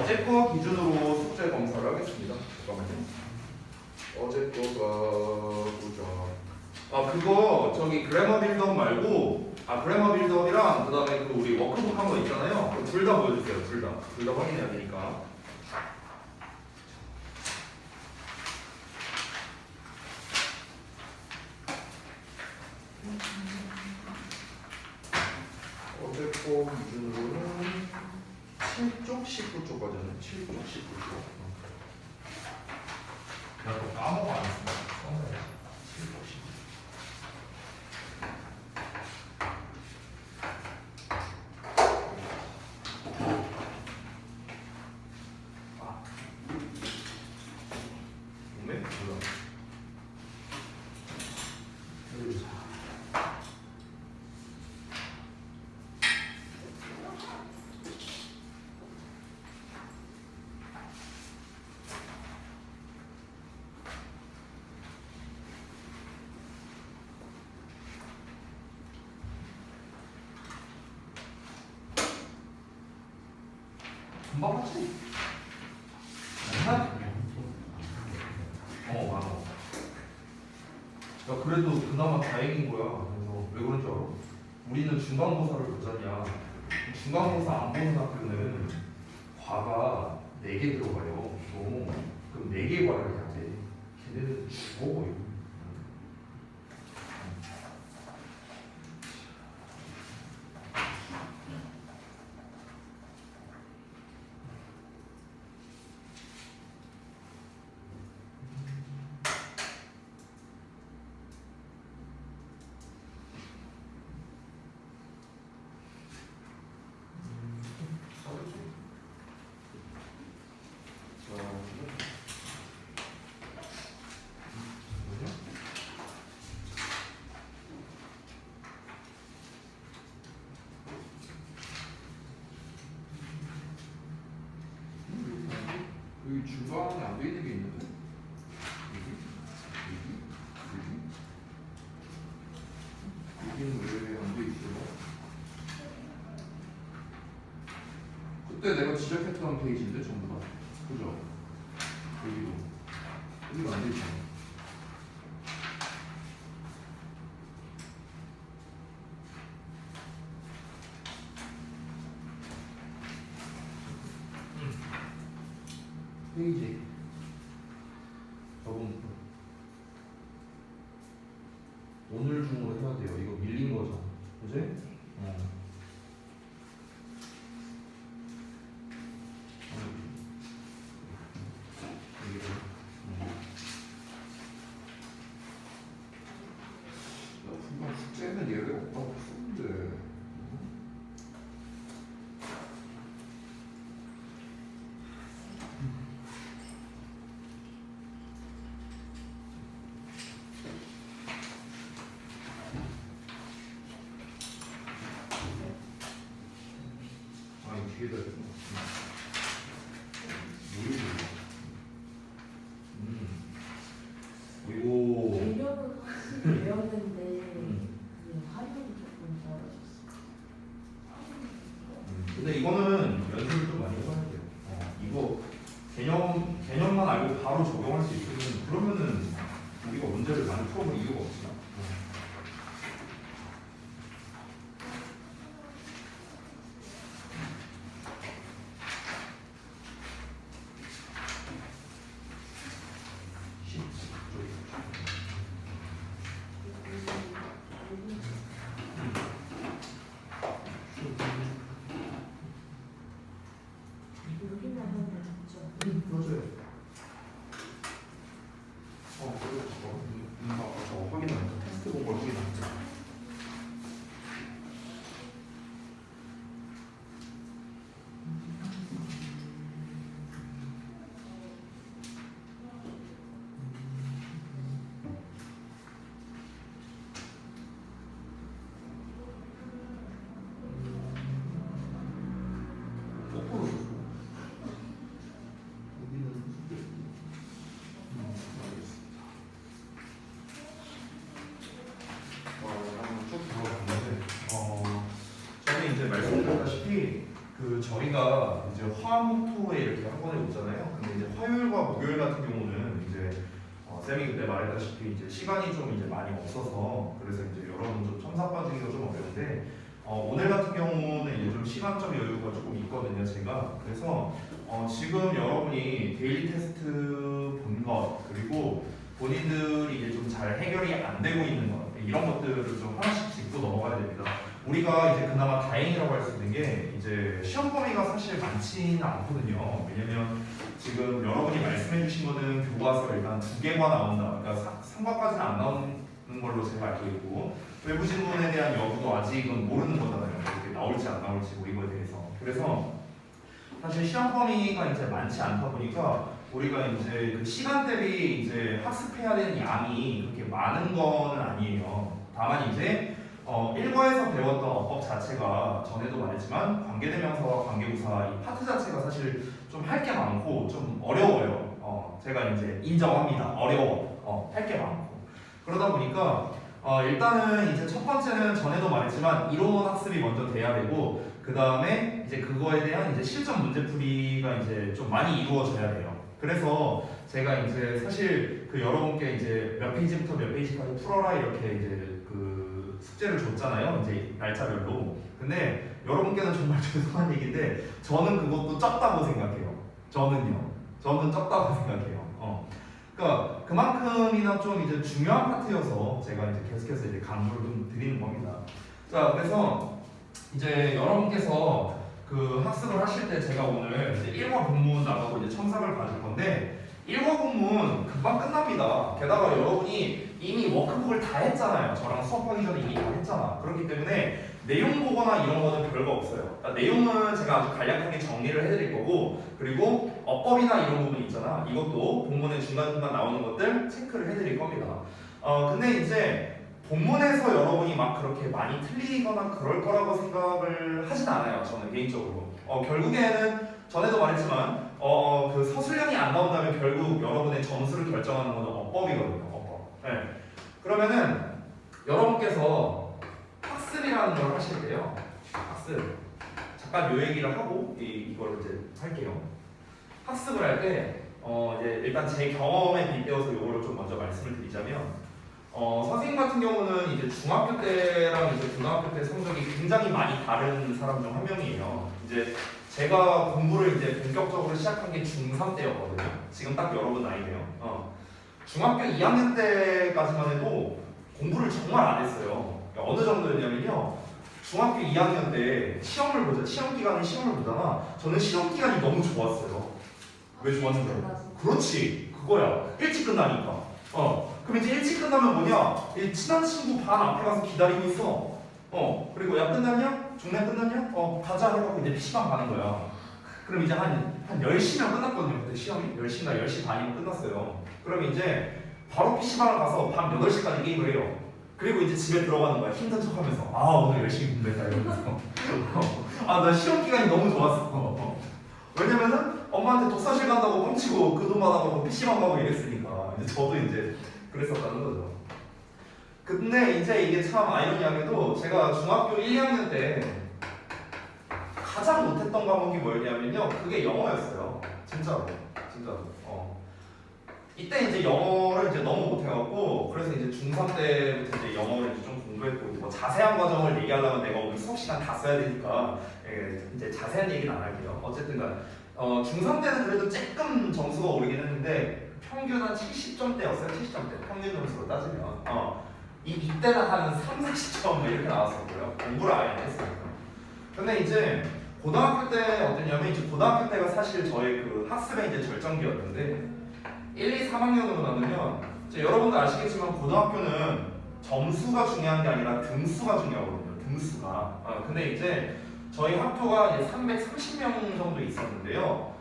어제 거 기준으로 숙제 검사를 하겠습니다. 잠깐만요. 어제 거가 보자. 그거 저기 그래머 빌드업 말고 그래머 빌드업이랑 그다음에 그 우리 워크북 한 거 있잖아요. 둘 다 보여주세요. 둘 다 확인해야 되니까. 어제 거 기준으로는 7쪽, 19쪽까지는 7쪽, 19쪽. 내가 또 까먹어 안 했습니다. 써놔야지. 7쪽, 19쪽. 오메? 몰라. 금방 하지? 맞아. 야, 그래도 그나마 다행인 거야. 그래서 왜 그런 줄 알아? 우리는 중간고사를 보잖냐. 중간고사 안 보는 학교는 과가 4개 들어가요. 그럼 4개 과를 해야 돼. 걔네는 죽어 거의. 여기 중간에 안 돼 있는 게 있는데? 여기는 왜 안 돼 있어? 그때 내가 지적했던 페이지인데 전부 다. 그죠? 여기도 안 돼 있잖아. 페이지 저번부터 오늘 중으로 해야 돼요. 이거 밀린 거죠, 그지? 나 분명 숙제는 얘가 없다고 썼는데. 뒤에다 그리고 개념은 확실히 외웠는데 활용이 조금 떨어졌어. 근데 이거는 연습을 좀 많이 해봐야 돼요. 이거 개념만 알고 바로 적용할 수 있으면 그러면은 우리가 문제를 많이 풀어볼 이유가 없잖아. 여기만 하면 됐죠. 맞아요. 그래서 저 확인하니까 테스트 본 걸 그 저희가 이제 화목토에 이렇게 학원에 오잖아요. 근데 이제 화요일과 목요일 같은 경우는 이제 쌤이 그때 말했다시피 이제 시간이 좀 이제 많이 없어서 그래서 이제 여러분 좀 첨삭 빠지기가 좀 어려운데 오늘 같은 경우는 이제 좀 시간적 여유가 조금 있거든요. 제가 그래서 지금 여러분이 데일리 테스트 본 것 그리고 본인들이 이제 좀 잘 해결이 안 되고 있는 것 이런 것들을 좀 하나씩 짚고 넘어가야 됩니다. 우리가 이제 그나마 다행이라고 할 수 있는 게 이제 시험 범위가 사실 많지는 않거든요. 왜냐면 지금 여러분이 말씀해주신 거는 교과서 일단 2개가 나온다. 그러니까 3과까지는 안 나오는 걸로 제가 알고 있고 외부 질문에 대한 여부도 아직은 모르는 거잖아요. 이렇게 나올지 안 나올지 뭐 이거에 대해서. 그래서 사실 시험 범위가 이제 많지 않다 보니까 우리가 이제 그 시간 대비 이제 학습해야 되는 양이 그렇게 많은 거는 아니에요. 다만 이제 1과에서 배웠던 어법 자체가 전에도 말했지만 관계대명사와 관계부사 이 파트 자체가 사실 좀 할 게 많고 좀 어려워요. 제가 이제 인정합니다. 어려워. 할 게 많고 그러다 보니까 일단은 이제 첫 번째는 전에도 말했지만 이론 학습이 먼저 돼야 되고 그 다음에 이제 그거에 대한 이제 실전 문제풀이가 이제 좀 많이 이루어져야 돼요. 그래서 제가 이제 사실 그 여러분께 이제 몇 페이지부터 몇 페이지까지 풀어라 이렇게 이제 그 숙제를 줬잖아요. 이제 날짜별로. 근데 여러분께는 정말 죄송한 얘기인데 저는 그것도 적다고 생각해요. 저는 적다고 생각해요. 그러니까 그만큼이나 좀 이제 중요한 파트여서 제가 이제 계속해서 이제 강조를 좀 드리는 겁니다. 자, 그래서 이제 여러분께서 그 학습을 하실 때 제가 오늘 이제 1과 본문 나가고 이제 첨삭을 받을 건데 1과 본문 금방 끝납니다. 게다가 여러분이 이미 워크북을 다 했잖아요. 저랑 수업하기 전에 이미 다 했잖아. 그렇기 때문에 내용 보거나 이런 거는 별거 없어요. 그러니까 내용은 제가 아주 간략하게 정리를 해드릴 거고 그리고 어법이나 이런 부분 있잖아. 이것도 본문에 중간중간 나오는 것들 체크를 해드릴 겁니다. 근데 이제 본문에서 여러분이 막 그렇게 많이 틀리거나 그럴 거라고 생각을 하진 않아요. 저는 개인적으로. 결국에는 전에도 말했지만 그 서술형이 안 나온다면 결국 여러분의 점수를 결정하는 것은 어법이거든요. 어법. 네. 그러면은 여러분께서 학습이라는 걸 하실 때요. 학습. 잠깐 요 얘기를 하고 이걸 이제 할게요. 학습을 할 때 이제 일단 제 경험에 빗대어서 요거를 좀 먼저 말씀을 드리자면 선생님 같은 경우는 이제 중학교 때랑 이제 고등학교 때 성적이 굉장히 많이 다른 사람 중 한 명이에요. 이제 제가 공부를 이제 본격적으로 시작한 게 중3 때였거든요. 지금 딱 여러분 나이네요. 중학교 2학년 때까지만 해도 공부를 정말 안 했어요. 그러니까 어느 정도였냐면요. 중학교 2학년 때 시험 기간에 시험을 보잖아. 저는 시험 기간이 너무 좋았어요. 왜 좋았는지 알아? 그렇지, 그거야. 일찍 끝나니까. 그럼 이제 일찍 끝나면 뭐냐? 친한 친구 반 앞에 가서 기다리고 있어. 그리고 야 끝났냐? 종례 끝났냐? 가자 해갖고 이제 PC방 가는 거야. 그럼 이제 한 10시면 끝났거든요. 그때 시험이 10시나 10시 반이면 끝났어요. 그럼 이제 바로 PC방을 가서 밤 8시까지 게임을 해요. 그리고 이제 집에 들어가는 거야. 힘든 척 하면서 오늘 열심히 공부했다 이러면서 나 시험 기간이 너무 좋았어. 왜냐면은 엄마한테 독서실 간다고 뻥치고 그 돈 받아가고 PC방 가고 이랬으니까 이제 저도 이제 그랬었다는 거죠. 근데 이제 이게 참 아이러니하게도 제가 중학교 1, 2학년 때 가장 못했던 과목이 뭐였냐면요. 그게 영어였어요. 진짜로. 이때 이제 영어를 이제 너무 못해갖고 그래서 이제 중3 때부터 이제 영어를 이제 좀 공부했고 뭐 자세한 과정을 얘기하려면 내가 오늘 수업 시간 다 써야 되니까 이제 자세한 얘기는 안 할게요. 어쨌든간 중3 때는 그래도 조금 점수가 오르긴 했는데 평균 한 70점대였어요. 70점대 평균 점수로 따지면 이때는 한 3, 40점 이렇게 나왔었고요. 공부를 아예 안 했으니까. 근데 이제 고등학교 때 어땠냐면 이제 고등학교 때가 사실 저의 그 학습의 이제 절정기였는데 1, 2, 3학년으로 나누면 이제 여러분도 아시겠지만 고등학교는 점수가 중요한 게 아니라 등수가 중요하거든요. 등수가. 근데 이제 저희 학교가 이제 330명 정도 있었는데요.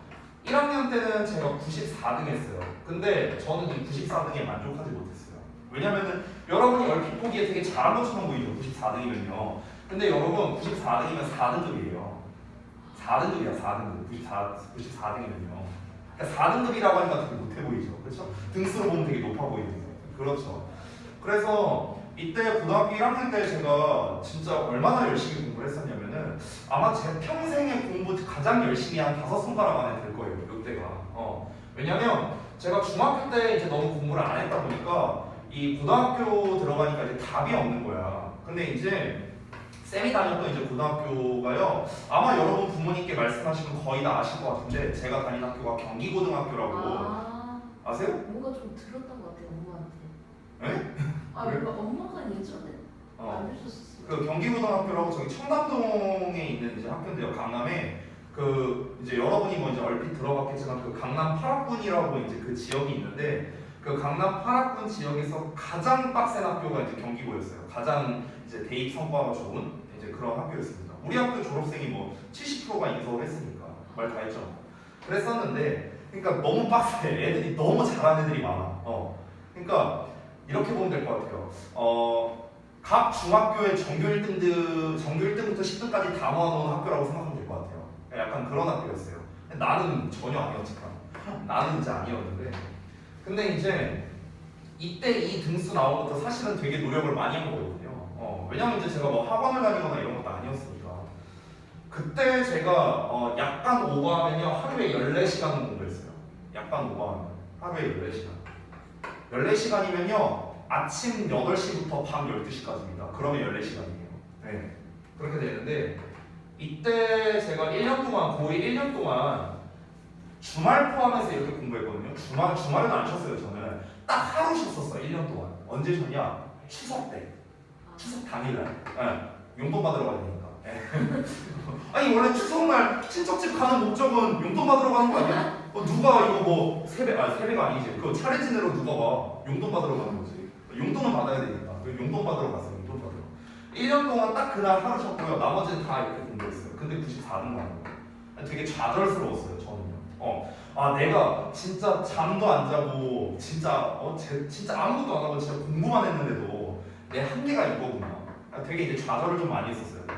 1학년 때는 제가 94등 했어요. 근데 저는 이 94등에 만족하지 못했어요. 왜냐면은 여러분이 얼핏 보기에 되게 잘한 것처럼 보이죠. 94등이면요. 근데 여러분 94등이면 4등급이에요. 4등급이야. 4등급. 94등이면요. 그러니까 4등급이라고 하니까 되게 못해 보이죠. 그렇죠? 등수로 보면 되게 높아 보이는 거예요. 그렇죠. 그래서 이때 고등학교 1학년 때 제가 진짜 얼마나 열심히 공부를 했었냐면은 아마 제 평생에 공부 가장 열심히 한 5손가락 안에 들 거예요. 이때가. 왜냐면 제가 중학교 때 이제 너무 공부를 안 했다 보니까 이 고등학교 들어가니까 이제 답이 없는 거야. 근데 이제 쌤이 다녔던 이제 고등학교가요. 아마 여러분 부모님께 말씀하시면 거의 다 아실 것 같은데 제가 다닌 학교가 경기고등학교라고 아세요? 뭔가 좀 들었던 것 같아요, 엄마한테. 에? 그래요? 뭔가 엄마가 예전에 알려줬었어요. 그 경기고등학교라고 저기 청담동에 있는 이제 학교인데요. 강남에 그 이제 여러분이 뭐 이제 얼핏 들어봤겠지만 그 강남 8학군이라고 이제 그 지역이 있는데 그 강남 8학군 지역에서 가장 빡센 학교가 이제 경기고였어요. 가장 이제 대입 성과가 좋은 이제 그런 학교였습니다. 우리 학교 졸업생이 뭐 70%가 인서울 했으니까 말 다 했죠. 그랬었는데 그러니까 너무 빡세. 애들이 너무 잘하는 애들이 많아. 그러니까 이렇게 보면 될 것 같아요. 각 중학교의 전교 1등부터 10등까지 다 모아놓은 학교라고 생각하면 될 것 같아요. 약간 그런 학교였어요. 나는 전혀 아니었지만 나는 이제 아니었는데 근데 이제 이때 이 등수 나온 것도 사실은 되게 노력을 많이 한 거거든요. 왜냐면 이제 제가 뭐 학원을 다니거나 이런 것도 아니었으니까 그때 제가 약간 오버하면요 하루에 14시간은 공부했어요. 약간 오버하면 하루에 14시간 14시간이면요 아침 8시부터 밤 12시까지입니다. 그러면 14시간이에요. 네. 그렇게 되는데 이때 제가 1년 동안 거의 1년 동안 주말 포함해서 이렇게 공부했거든요. 주말에는 안 쉬었어요. 저는 딱 하루 쉬었었어요. 1년 동안. 언제 쉬었냐? 추석 때. 추석 당일날. 네. 용돈 받으러 가야 되니까. 네. 아니 원래 추석날 친척집 가는 목적은 용돈 받으러 가는 거 아니야? 누가 이거 뭐 세배가 아니지. 그 차례 지내러 누가 와? 용돈 받으러 가는 거지. 용돈은 받아야 되니까. 용돈 받으러 갔어요. 용돈 받으러. 1년 동안 딱 그날 하루 쉬었고요. 나머지는 다 이렇게 공부했어요. 근데 94등 나온 거예요. 되게 좌절스러웠어요. 저는요. 내가 진짜 잠도 안 자고 진짜 진짜 아무것도 안 하고 진짜 공부만 했는데도 내 한계가 이거구나. 되게 이제 좌절을 좀 많이 했었어요. 그때.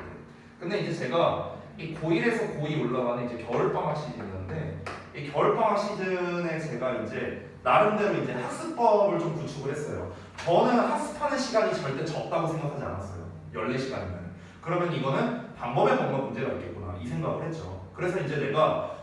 근데 이제 제가 이 고1에서 고2 올라가는 이제 겨울방학 시즌이었는데 이 겨울방학 시즌에 제가 이제 나름대로 이제 학습법을 좀 구축을 했어요. 저는 학습하는 시간이 절대 적다고 생각하지 않았어요. 14시간이면. 그러면 이거는 방법에 뭔가 문제가 있겠구나 이 생각을 했죠. 그래서 이제 내가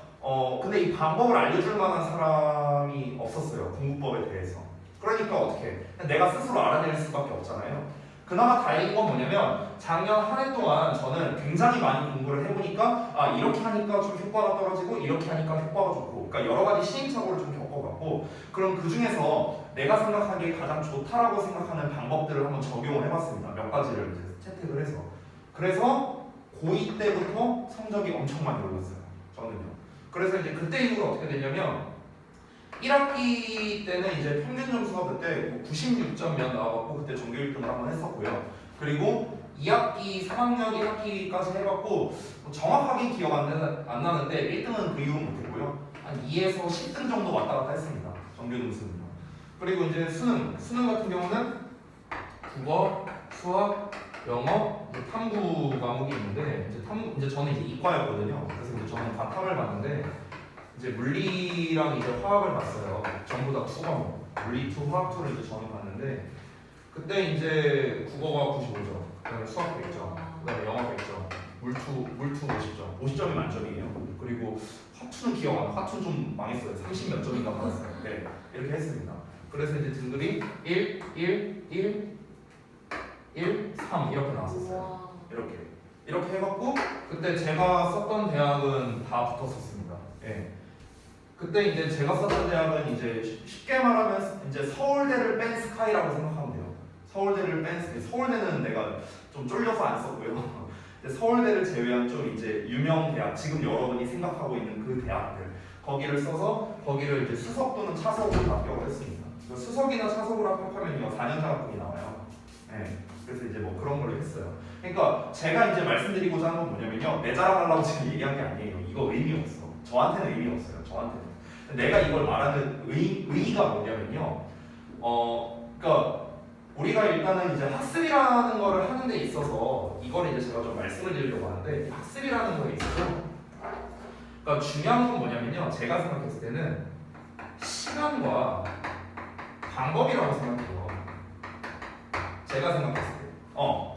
근데 이 방법을 알려줄 만한 사람이 없었어요. 공부법에 대해서. 그러니까 어떻게 내가 스스로 알아낼 수밖에 없잖아요. 그나마 다행인 건 뭐냐면 작년 한 해 동안 저는 굉장히 많이 공부를 해보니까 이렇게 하니까 좀 효과가 떨어지고 이렇게 하니까 효과가 좋고 그러니까 여러 가지 시행착오를 좀 겪어봤고 그럼 그 중에서 내가 생각하기에 가장 좋다라고 생각하는 방법들을 한번 적용을 해봤습니다. 몇 가지를 이제 채택을 해서 그래서 고2 때부터 성적이 엄청 많이 올랐어요. 저는요. 그래서 이제 그때 이후로 어떻게 됐냐면 1학기 때는 이제 평균 점수가 그때 96점 몇 나와갖고 그때 전교 1등을 한번 했었고요. 그리고 2학기, 3학년 1학기까지 해갖고 정확하게 기억 안 나는데 1등은 그 이후로 못했고요. 한 2에서 10등 정도 왔다 갔다 했습니다. 전교 점수는요. 그리고 이제 수능 같은 경우는 국어, 수학, 영어, 탐구 과목이 있는데 이제 저는 이제 이과였거든요. 그래서 이제 저는 과탐을 봤는데 이제 물리랑 이제 화학을 봤어요. 전부 다 2과목. 물리 2, 화학 2를 이제 저는 봤는데 그때 이제 국어가 95점, 그다음에 수학 100점, 그다음에 영어 100점, 물투 50점. 50점이 만점이에요. 그리고 화투는 기억 안 나. 화투는 좀 망했어요. 30몇 점인가 받았어요. 네, 이렇게 했습니다. 그래서 이제 등급이 1, 3 이렇게 나왔었어요. 이렇게 해갖고 그때 제가 썼던 대학은 다 붙었었습니다. 예. 그때 이제 제가 썼던 대학은 이제 쉽게 말하면 이제 서울대를 뺀 스카이라고 생각하면 돼요. 서울대를 뺀 스카이. 서울대는 내가 좀 쫄려서 안 썼고요. 서울대를 제외한 좀 이제 유명 대학, 지금 여러분이 생각하고 있는 그 대학들 거기를 써서 거기를 이제 수석 또는 차석으로 합격을 했습니다. 수석이나 차석으로 합격하면요 4년 장학금이 나와요. 네. 그래서 이제 뭐 그런 걸로 했어요. 그러니까 제가 이제 말씀드리고자 하는 건 뭐냐면요 내 자랑하려고 지금 얘기한 게 아니에요. 이거 의미 없어. 저한테는 의미 없어요. 저한테는. 내가 이걸 말하는 의의가 뭐냐면요. 그러니까 우리가 일단은 이제 학습이라는 거를 하는 데 있어서 이걸 이제 제가 좀 말씀을 드리려고 하는데 학습이라는 거에 있어서 그러니까 중요한 건 뭐냐면요. 제가 생각했을 때는 시간과 방법이라고 생각해요. 제가 생각했을 때.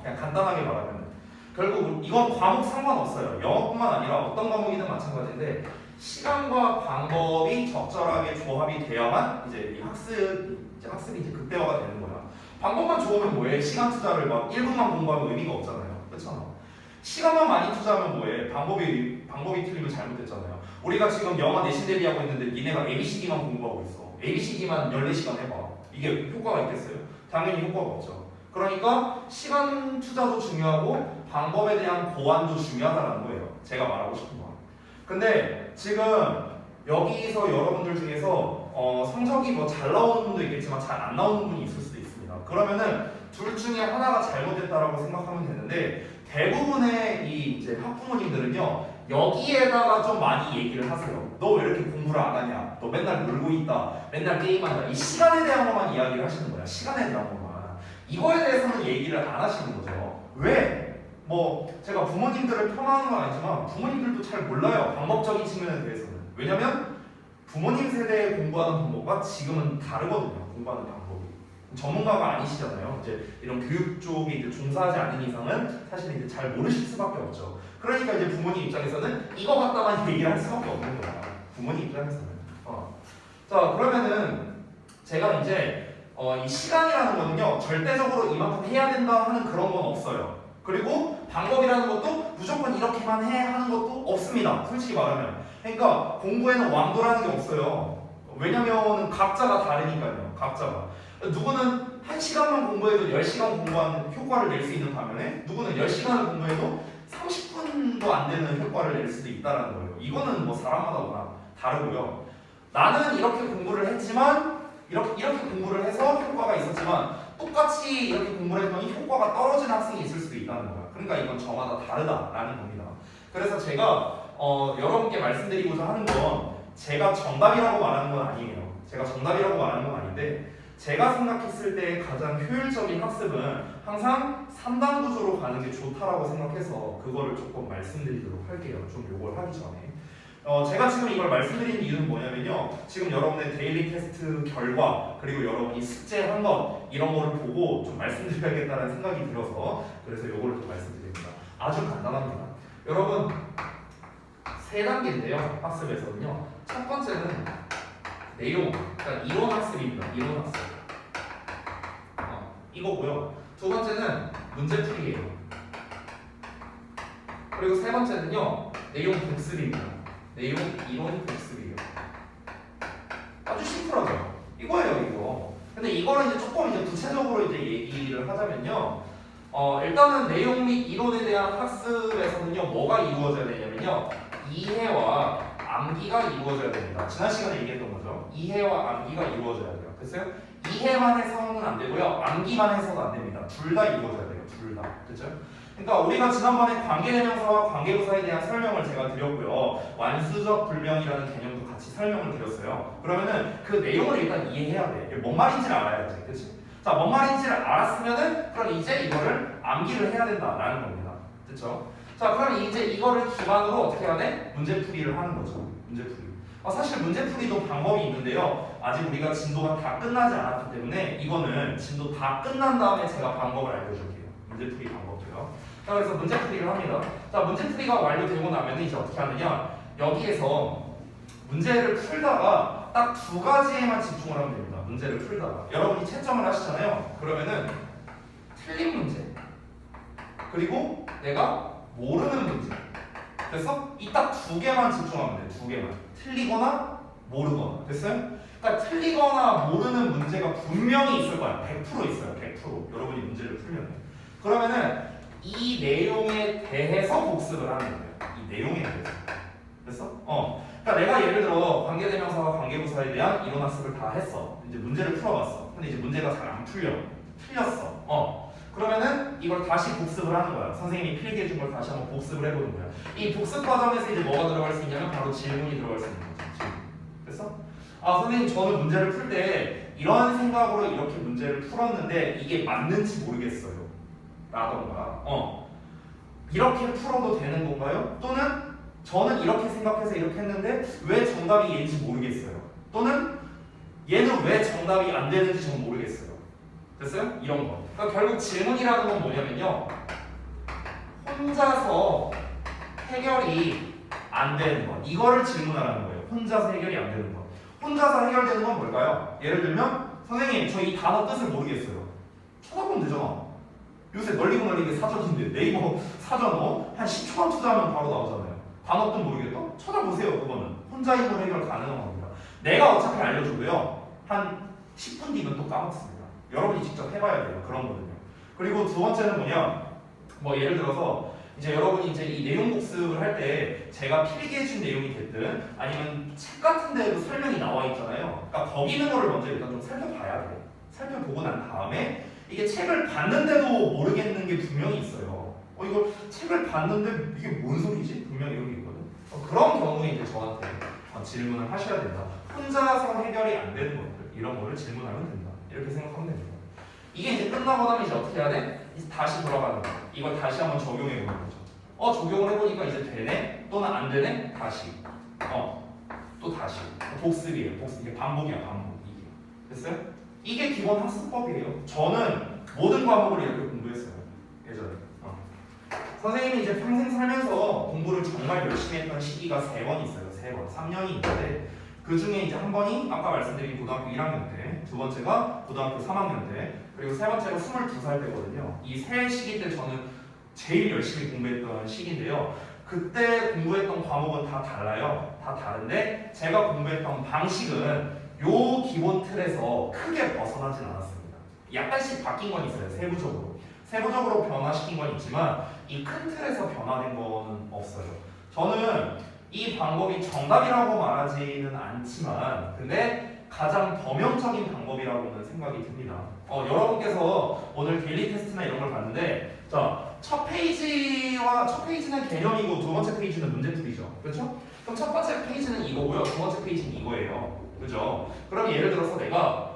그냥 간단하게 말하면 결국 이건 과목 상관없어요. 영어뿐만 아니라 어떤 과목이든 마찬가지인데 시간과 방법이 적절하게 조합이 되어야만 이제 이 학습이 이제 극대화가 되는 거야. 방법만 좋으면 뭐해? 시간 투자를 막 1분만 공부하면 의미가 없잖아요. 그렇잖아. 시간만 많이 투자하면 뭐해? 방법이 틀리면 잘못됐잖아요. 우리가 지금 영어 내신 대비하고 있는데 니네가 ABCD만 공부하고 있어. ABCD만 14시간 해봐. 이게 효과가 있겠어요? 당연히 효과가 없죠. 그러니까 시간 투자도 중요하고 방법에 대한 고안도 중요하다는 거예요. 제가 말하고 싶은 건. 근데 지금 여기서 여러분들 중에서 성적이 뭐 잘 나오는 분도 있겠지만 잘 안 나오는 분이 있을 수도 있습니다. 그러면은 둘 중에 하나가 잘못됐다라고 생각하면 되는데 대부분의 이 이제 학부모님들은요 여기에다가 좀 많이 얘기를 하세요. 너 왜 이렇게 공부를 안 하냐? 너 맨날 놀고 있다. 맨날 게임한다. 이 시간에 대한 것만 이야기를 하시는 거야. 시간에 대한 것만. 이거에 대해서는 얘기를 안 하시는 거죠. 왜? 뭐 제가 부모님들을 폄하하는 건 아니지만 부모님들도 잘 몰라요. 방법적인 측면에 대해서는. 왜냐면 부모님 세대에 공부하는 방법과 지금은 다르거든요. 공부하는 방법이. 전문가가 아니시잖아요. 이제 이런 교육 쪽에 이제 종사하지 않는 이상은 사실 이제 잘 모르실 수밖에 없죠. 그러니까 이제 부모님 입장에서는 이거 갖다만 얘기를 할 수밖에 없는 거야. 부모님 입장에서는. 자 그러면은 제가 이제 이 시간이라는 거는요 절대적으로 이만큼 해야 된다 하는 그런 건 없어요. 그리고 방법이라는 것도 무조건 이렇게만 해 하는 것도 없습니다. 솔직히 말하면. 그러니까 공부에는 왕도라는 게 없어요. 왜냐면은 각자가 다르니까요. 각자가. 누구는 1시간만 공부해도 10시간 공부하는 효과를 낼 수 있는 반면에 누구는 10시간을 공부해도 30분도 안 되는 효과를 낼 수도 있다는 거예요. 이거는 뭐 사람마다 워낙 다르고요. 나는 이렇게 공부를 했지만 이렇게 공부를 해서 효과가 있었지만 똑같이 이렇게 공부를 했더니 효과가 떨어지는 학생이 있을 수도 있다는 거야. 그러니까 이건 저마다 다르다라는 겁니다. 그래서 제가 여러분께 말씀드리고자 하는 건 제가 정답이라고 말하는 건 아니에요. 제가 정답이라고 말하는 건 아닌데 제가 생각했을 때 가장 효율적인 학습은 항상 3단 구조로 가는 게 좋다라고 생각해서 그거를 조금 말씀드리도록 할게요. 좀 요걸 하기 전에. 제가 지금 이걸 말씀드리는 이유는 뭐냐면요. 지금 여러분의 데일리 테스트 결과 그리고 여러분이 숙제한 것 이런 거를 보고 좀 말씀드려야겠다는 생각이 들어서 그래서 요거를 좀 말씀드립니다. 아주 간단합니다. 여러분 3단계인데요. 학습에서는요. 첫 번째는 내용, 그러니까 이론 학습입니다. 이론 학습. 이거고요. 두 번째는 문제풀이예요. 그리고 세 번째는요. 내용 복습입니다. 내용 이론 복습이에요. 아주 심플하죠. 이거예요, 이거. 근데 이거를 이제 조금 이제 구체적으로 이제 얘기를 하자면요. 일단은 내용 및 이론에 대한 학습에서는요. 뭐가 이루어져야 되냐면요. 이해와 암기가 이루어져야 됩니다. 지난 시간에 얘기했던 거죠. 이해와 암기가 이루어져야 돼요. 됐어요? 이해만 해서는 안 되고요. 암기만 해서도 안 됩니다. 둘 다 이루어져야 돼요. 둘 다. 그렇죠? 그러니까 우리가 지난번에 관계대명사와 관계부사에 대한 설명을 제가 드렸고요. 완수적 불명이라는 개념도 같이 설명을 드렸어요. 그러면은 그 내용을 일단 이해해야 돼. 뭔 말인지를 알아야지. 그렇지? 자, 뭔 말인지를 알았으면은 그럼 이제 이거를 암기를 해야 된다라는 겁니다. 그렇죠? 자, 그럼 이제 이거를 기반으로 어떻게 해야 돼? 문제풀이를 하는 거죠. 문제풀이. 사실 문제풀이도 방법이 있는데요. 아직 우리가 진도가 다 끝나지 않았기 때문에 이거는 진도 다 끝난 다음에 제가 방법을 알려줄게요. 문제풀이 방법도요. 자, 그래서 문제풀이를 합니다. 자, 문제풀이가 완료되고 나면 이제 어떻게 하느냐? 여기에서 문제를 풀다가 딱 2가지에만 집중을 하면 됩니다. 문제를 풀다가. 여러분이 채점을 하시잖아요. 그러면은 틀린 문제 그리고 내가 모르는 문제. 됐어? 이 딱 2개만 집중하면 돼. 2개만. 틀리거나 모르거나. 됐어요? 그러니까 틀리거나 모르는 문제가 분명히 있을 거야. 100% 있어요. 100%. 여러분이 문제를 풀면. 그러면은 이 내용에 대해서 복습을 하는 거예요. 이 내용에 대해서. 됐어? 그러니까 내가 예를 들어 관계대명사와 관계부사에 대한 이론 학습을 다 했어. 이제 문제를 풀어봤어. 근데 이제 문제가 잘 안 풀려. 틀렸어. 그러면은 이걸 다시 복습을 하는 거야. 선생님이 필기해준 걸 다시 한번 복습을 해보는 거야. 이 복습 과정에서 이제 뭐가 들어갈 수 있냐면 바로 질문이 들어갈 수 있는 거죠. 질문. 됐어? 선생님 저는 문제를 풀 때 이런 생각으로 이렇게 문제를 풀었는데 이게 맞는지 모르겠어요. 라던가 이렇게 풀어도 되는 건가요? 또는 저는 이렇게 생각해서 이렇게 했는데 왜 정답이 얘인지 모르겠어요. 또는 얘는 왜 정답이 안 되는지 전 모르겠어요. 됐어요? 이런 거. 그러니까 결국 질문이라는 건 뭐냐면요. 혼자서 해결이 안 되는 것. 이거를 질문하라는 거예요. 혼자서 해결이 안 되는 것. 혼자서 해결되는 건 뭘까요? 예를 들면 선생님 저 이 단어 뜻을 모르겠어요. 찾아보면 되잖아. 요새 널리고 널리게 사전인데 네이버 사전 한 10초만 투자하면 바로 나오잖아요. 단어 뜻 모르겠다? 찾아보세요. 그거는 혼자 힘으로 해결 가능한 겁니다. 내가 어차피 알려주고요. 한 10분 뒤면 또 까먹습니다. 여러분이 직접 해봐야 돼요. 그런 거든요. 그리고 두 번째는 뭐냐? 뭐 예를 들어서 이제 여러분이 이제 이 내용 복습을 할 때 제가 필기해준 내용이 됐든 아니면 책 같은 데에도 설명이 나와 있잖아요. 그러니까 거기 있는 거를 먼저 일단 좀 살펴봐야 돼. 살펴보고 난 다음에 이게 책을 봤는데도 모르겠는 게 분명히 있어요. 이거 책을 봤는데 이게 뭔 소리지? 분명히 이런 게 있거든. 그런 경우에 이제 저한테 질문을 하셔야 된다. 혼자서 해결이 안 되는 것들 이런 거를 질문하면 된다. 이렇게 생각하면 됩니다. 이게 이제 끝나고 나면 이제 어떻게 해야 돼? 이제 다시 돌아가는 거. 이걸 다시 한번 적용해 보는 거죠. 적용을 해보니까 이제 되네? 또는 안 되네? 다시. 또 다시. 복습이에요. 복습. 이게 반복이야, 반복. 이게. 됐어요? 이게 기본 학습법이에요. 저는 모든 과목을 이렇게 공부했어요. 예전에. 선생님이 이제 평생 살면서 공부를 정말 열심히 했던 시기가 3번 있어요. 3번. 3년이 있는데 그 중에 이제 한 번이 아까 말씀드린 고등학교 1학년 때, 두 번째가 고등학교 3학년 때, 그리고 세 번째가 22살 때거든요. 이 세 시기 때 저는 제일 열심히 공부했던 시기인데요. 그때 공부했던 과목은 다 달라요. 다 다른데 제가 공부했던 방식은 요 기본 틀에서 크게 벗어나진 않았습니다. 약간씩 바뀐 건 있어요. 세부적으로 변화시킨 건 있지만 이 큰 틀에서 변화된 거는 없어요. 저는 이 방법이 정답이라고 말하지는 않지만 근데 가장 범용적인 방법이라고는 생각이 듭니다. 여러분께서 오늘 데일리 테스트나 이런 걸 봤는데 첫 페이지는 개념이고 두 번째 페이지는 문제풀이죠. 그렇죠? 그럼 첫 번째 페이지는 이거고요. 두 번째 페이지는 이거예요. 그죠? 그럼 예를 들어서 내가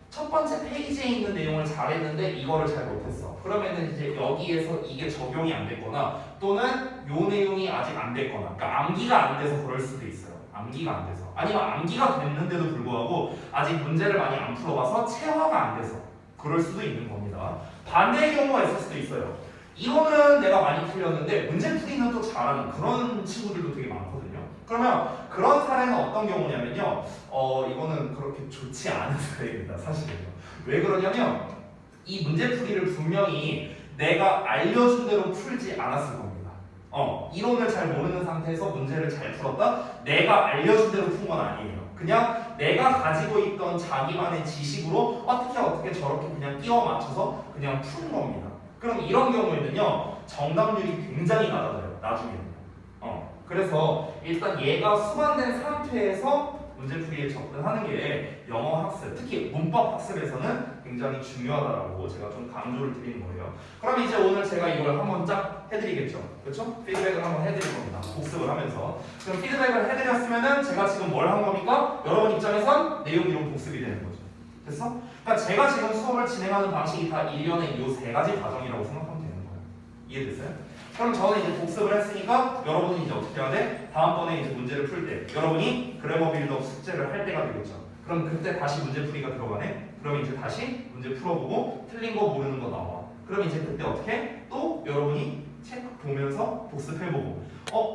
첫 번째 페이지에 있는 내용을 잘했는데 이거를 잘 못했어. 그러면은 이제 여기에서 이게 적용이 안 됐거나 또는 요 내용이 아직 안 됐거나 그러니까 암기가 안 돼서 그럴 수도 있어요. 암기가 안 돼서 아니면 암기가 됐는데도 불구하고 아직 문제를 많이 안 풀어봐서 체화가 안 돼서 그럴 수도 있는 겁니다. 반대의 경우가 있을 수도 있어요. 이거는 내가 많이 틀렸는데 문제풀이는 또 잘하는 그런 친구들도 되게 많거든요. 그러면 그런 사례는 어떤 경우냐면요. 이거는 그렇게 좋지 않은 사례입니다. 사실은요. 왜 그러냐면 이 문제풀이를 분명히 내가 알려준 대로 풀지 않았을 겁니다. 이론을 잘 모르는 상태에서 문제를 잘 풀었다? 내가 알려준 대로 푼 건 아니에요. 그냥 내가 가지고 있던 자기만의 지식으로 어떻게 저렇게 그냥 끼워 맞춰서 그냥 푸는 겁니다. 그럼 이런 경우에는요. 정답률이 굉장히 낮아져요. 나중에는. 그래서 일단 얘가 수반된 상태에서 문제풀이에 접근하는 게 영어 학습, 특히 문법 학습에서는 굉장히 중요하다고 제가 좀 강조를 드리는 거예요. 그럼 이제 오늘 제가 이걸 한번 쫙 해드리겠죠. 그렇죠? 피드백을 한번 해드릴 겁니다. 복습을 하면서. 그럼 피드백을 해드렸으면은 제가 지금 뭘 한 겁니까? 여러분 입장에선 내용 이론 복습이 되는 거죠. 됐어? 그러니까 제가 지금 수업을 진행하는 방식이 다 1년의 이 3가지 과정이라고 생각하면 되는 거예요. 이해됐어요? 그럼 저는 이제 복습을 했으니까 여러분은 이제 어떻게 해야 돼? 다음번에 이제 문제를 풀 때 여러분이 그래머 빌드업 숙제를 할 때가 되겠죠. 그럼 그때 다시 문제풀이가 들어가네? 그럼 이제 다시 문제 풀어보고 틀린 거 모르는 거 나와. 그럼 이제 그때 어떻게? 또 여러분이 책 보면서 복습해보고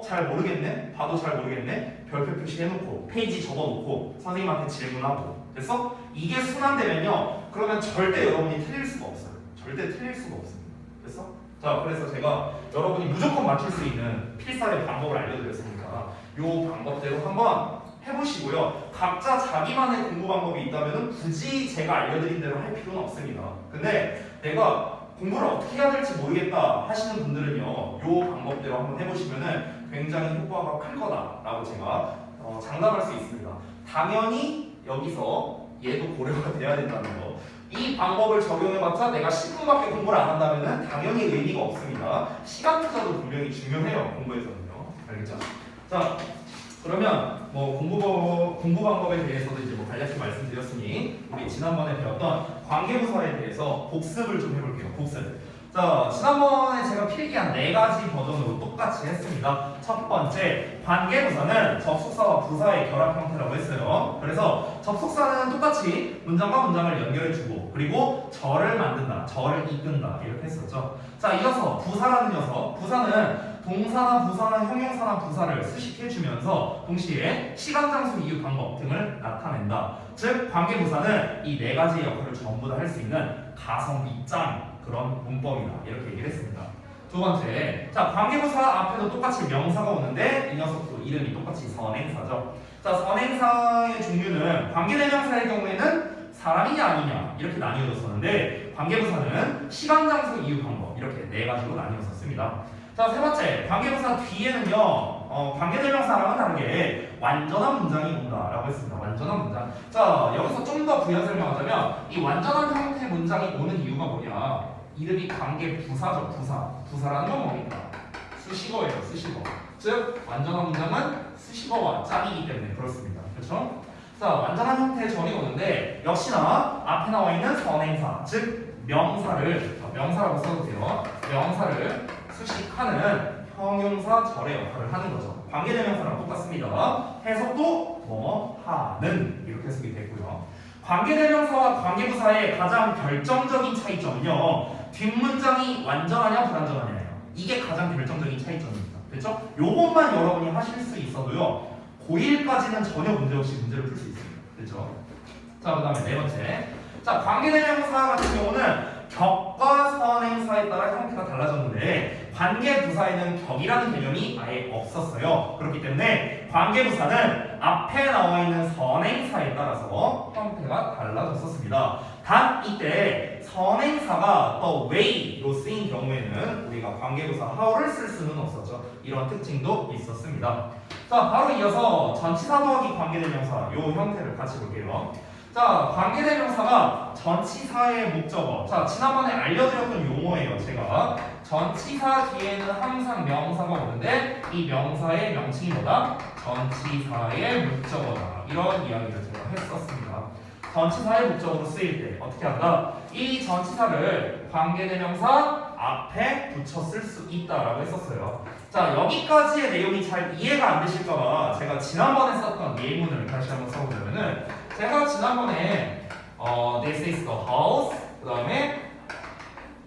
잘 모르겠네? 봐도 잘 모르겠네? 별표 표시해놓고 페이지 적어놓고 선생님한테 질문하고 됐어? 이게 순환되면요 그러면 절대 여러분이 틀릴 수가 없어요. 절대 틀릴 수가 없습니다. 됐어? 자, 그래서 제가 여러분이 무조건 맞출 수 있는 필살의 방법을 알려드렸으니까 이 방법대로 한번 해보시고요. 각자 자기만의 공부 방법이 있다면 굳이 제가 알려드린 대로 할 필요는 없습니다. 근데 내가 공부를 어떻게 해야 될지 모르겠다 하시는 분들은요 이 방법대로 한번 해보시면 굉장히 효과가 클 거다라고 제가 장담할 수 있습니다. 당연히 여기서 얘도 고려가 돼야 된다는 거. 이 방법을 적용해봤자 내가 10분밖에 공부를 안 한다면 당연히 의미가 없습니다. 시간 투자도 분명히 중요해요. 공부에서는요. 알겠죠? 자, 그러면 뭐 공부 방법에 대해서도 이제 뭐 간략히 말씀드렸으니 우리 지난번에 배웠던 관계부사에 대해서 복습을 좀 해볼게요. 복습. 자, 지난번에 제가 필기한 4가지 버전으로 똑같이 했습니다. 첫 번째, 관계부사는 접속사와 부사의 결합 형태라고 했어요. 그래서 접속사는 똑같이 문장과 문장을 연결해주고 그리고 절을 만든다, 절을 이끈다 이렇게 했었죠. 자, 이어서 부사라는 녀석, 부사는 동사나 부사나 형용사나 부사를 수식해주면서 동시에 시간, 장소, 이유, 방법 등을 나타낸다. 즉, 관계부사는 이 4가지 역할을 전부 다 할 수 있는 가성비짱 그런 문법이다 이렇게 얘기를 했습니다. 두 번째, 자, 관계부사 앞에도 똑같이 명사가 오는데 이 녀석도 이름이 똑같이 선행사죠. 자, 선행사의 종류는 관계대명사의 경우에는 사람이냐 아니냐 이렇게 나뉘어졌었는데 관계부사는 시간, 장소, 이유, 방법 이렇게 4가지로 나뉘어졌습니다. 자, 세 번째, 관계부사 뒤에는요 관계대명사랑은 다르게 완전한 문장이 온다라고 했습니다. 완전한 문장. 자, 여기서 좀 더 부연 설명하자면 이 완전한 형태의 문장이 오는 이유가 뭐냐? 이름이 관계부사죠. 부사라는 건 뭡니까? 수식어예요. 수식어. 즉 완전한 문장은 수식어와 짝이기 때문에 그렇습니다. 그렇죠? 자, 완전한 형태의 절이 오는데 역시나 앞에 나와 있는 선행사, 즉 명사라고 써도 돼요. 명사를 수식하는 형용사 절의 역할을 하는 거죠. 관계대명사랑 똑같습니다. 해석도 하는 이렇게 해석이 되고요. 관계대명사와 관계부사의 가장 결정적인 차이점은요, 뒷문장이 완전하냐 불완전하냐예요. 이게 가장 결정적인 차이점입니다. 그렇죠? 요것만 여러분이 하실 수 있어도요, 고1까지는 전혀 문제없이 문제를 풀 수 있습니다. 그렇죠? 자, 그 다음에 네 번째, 자, 관계대명사 같은 경우는 격과 선행사에 따라 형태가 달라졌는데 관계부사에는 격이라는 개념이 아예 없었어요. 그렇기 때문에 관계부사는 앞에 나와 있는 선행사에 따라서 형태가 달라졌었습니다. 단 이때 선행사가 the way로 쓰인 경우에는 우리가 관계부사 how를 쓸 수는 없었죠. 이런 특징도 있었습니다. 자, 바로 이어서 전치사 더하기 관계대명사 요 형태를 같이 볼게요. 자, 관계대명사가 전치사의 목적어. 자, 지난번에 알려드렸던 용어예요. 제가 전치사 뒤에는 항상 명사가 오는데 이 명사의 명칭이 뭐다? 전치사의 목적어다. 이런 이야기를 제가 했었습니다. 전치사의 목적어로 쓰일 때 어떻게 한다? 이 전치사를 관계대명사 앞에 붙여 쓸 수 있다라고 했었어요. 자, 여기까지의 내용이 잘 이해가 안 되실까봐 제가 지난번에 썼던 예문을 다시 한번 써보자면은, 제가 지난번에 this is the house, 그 다음에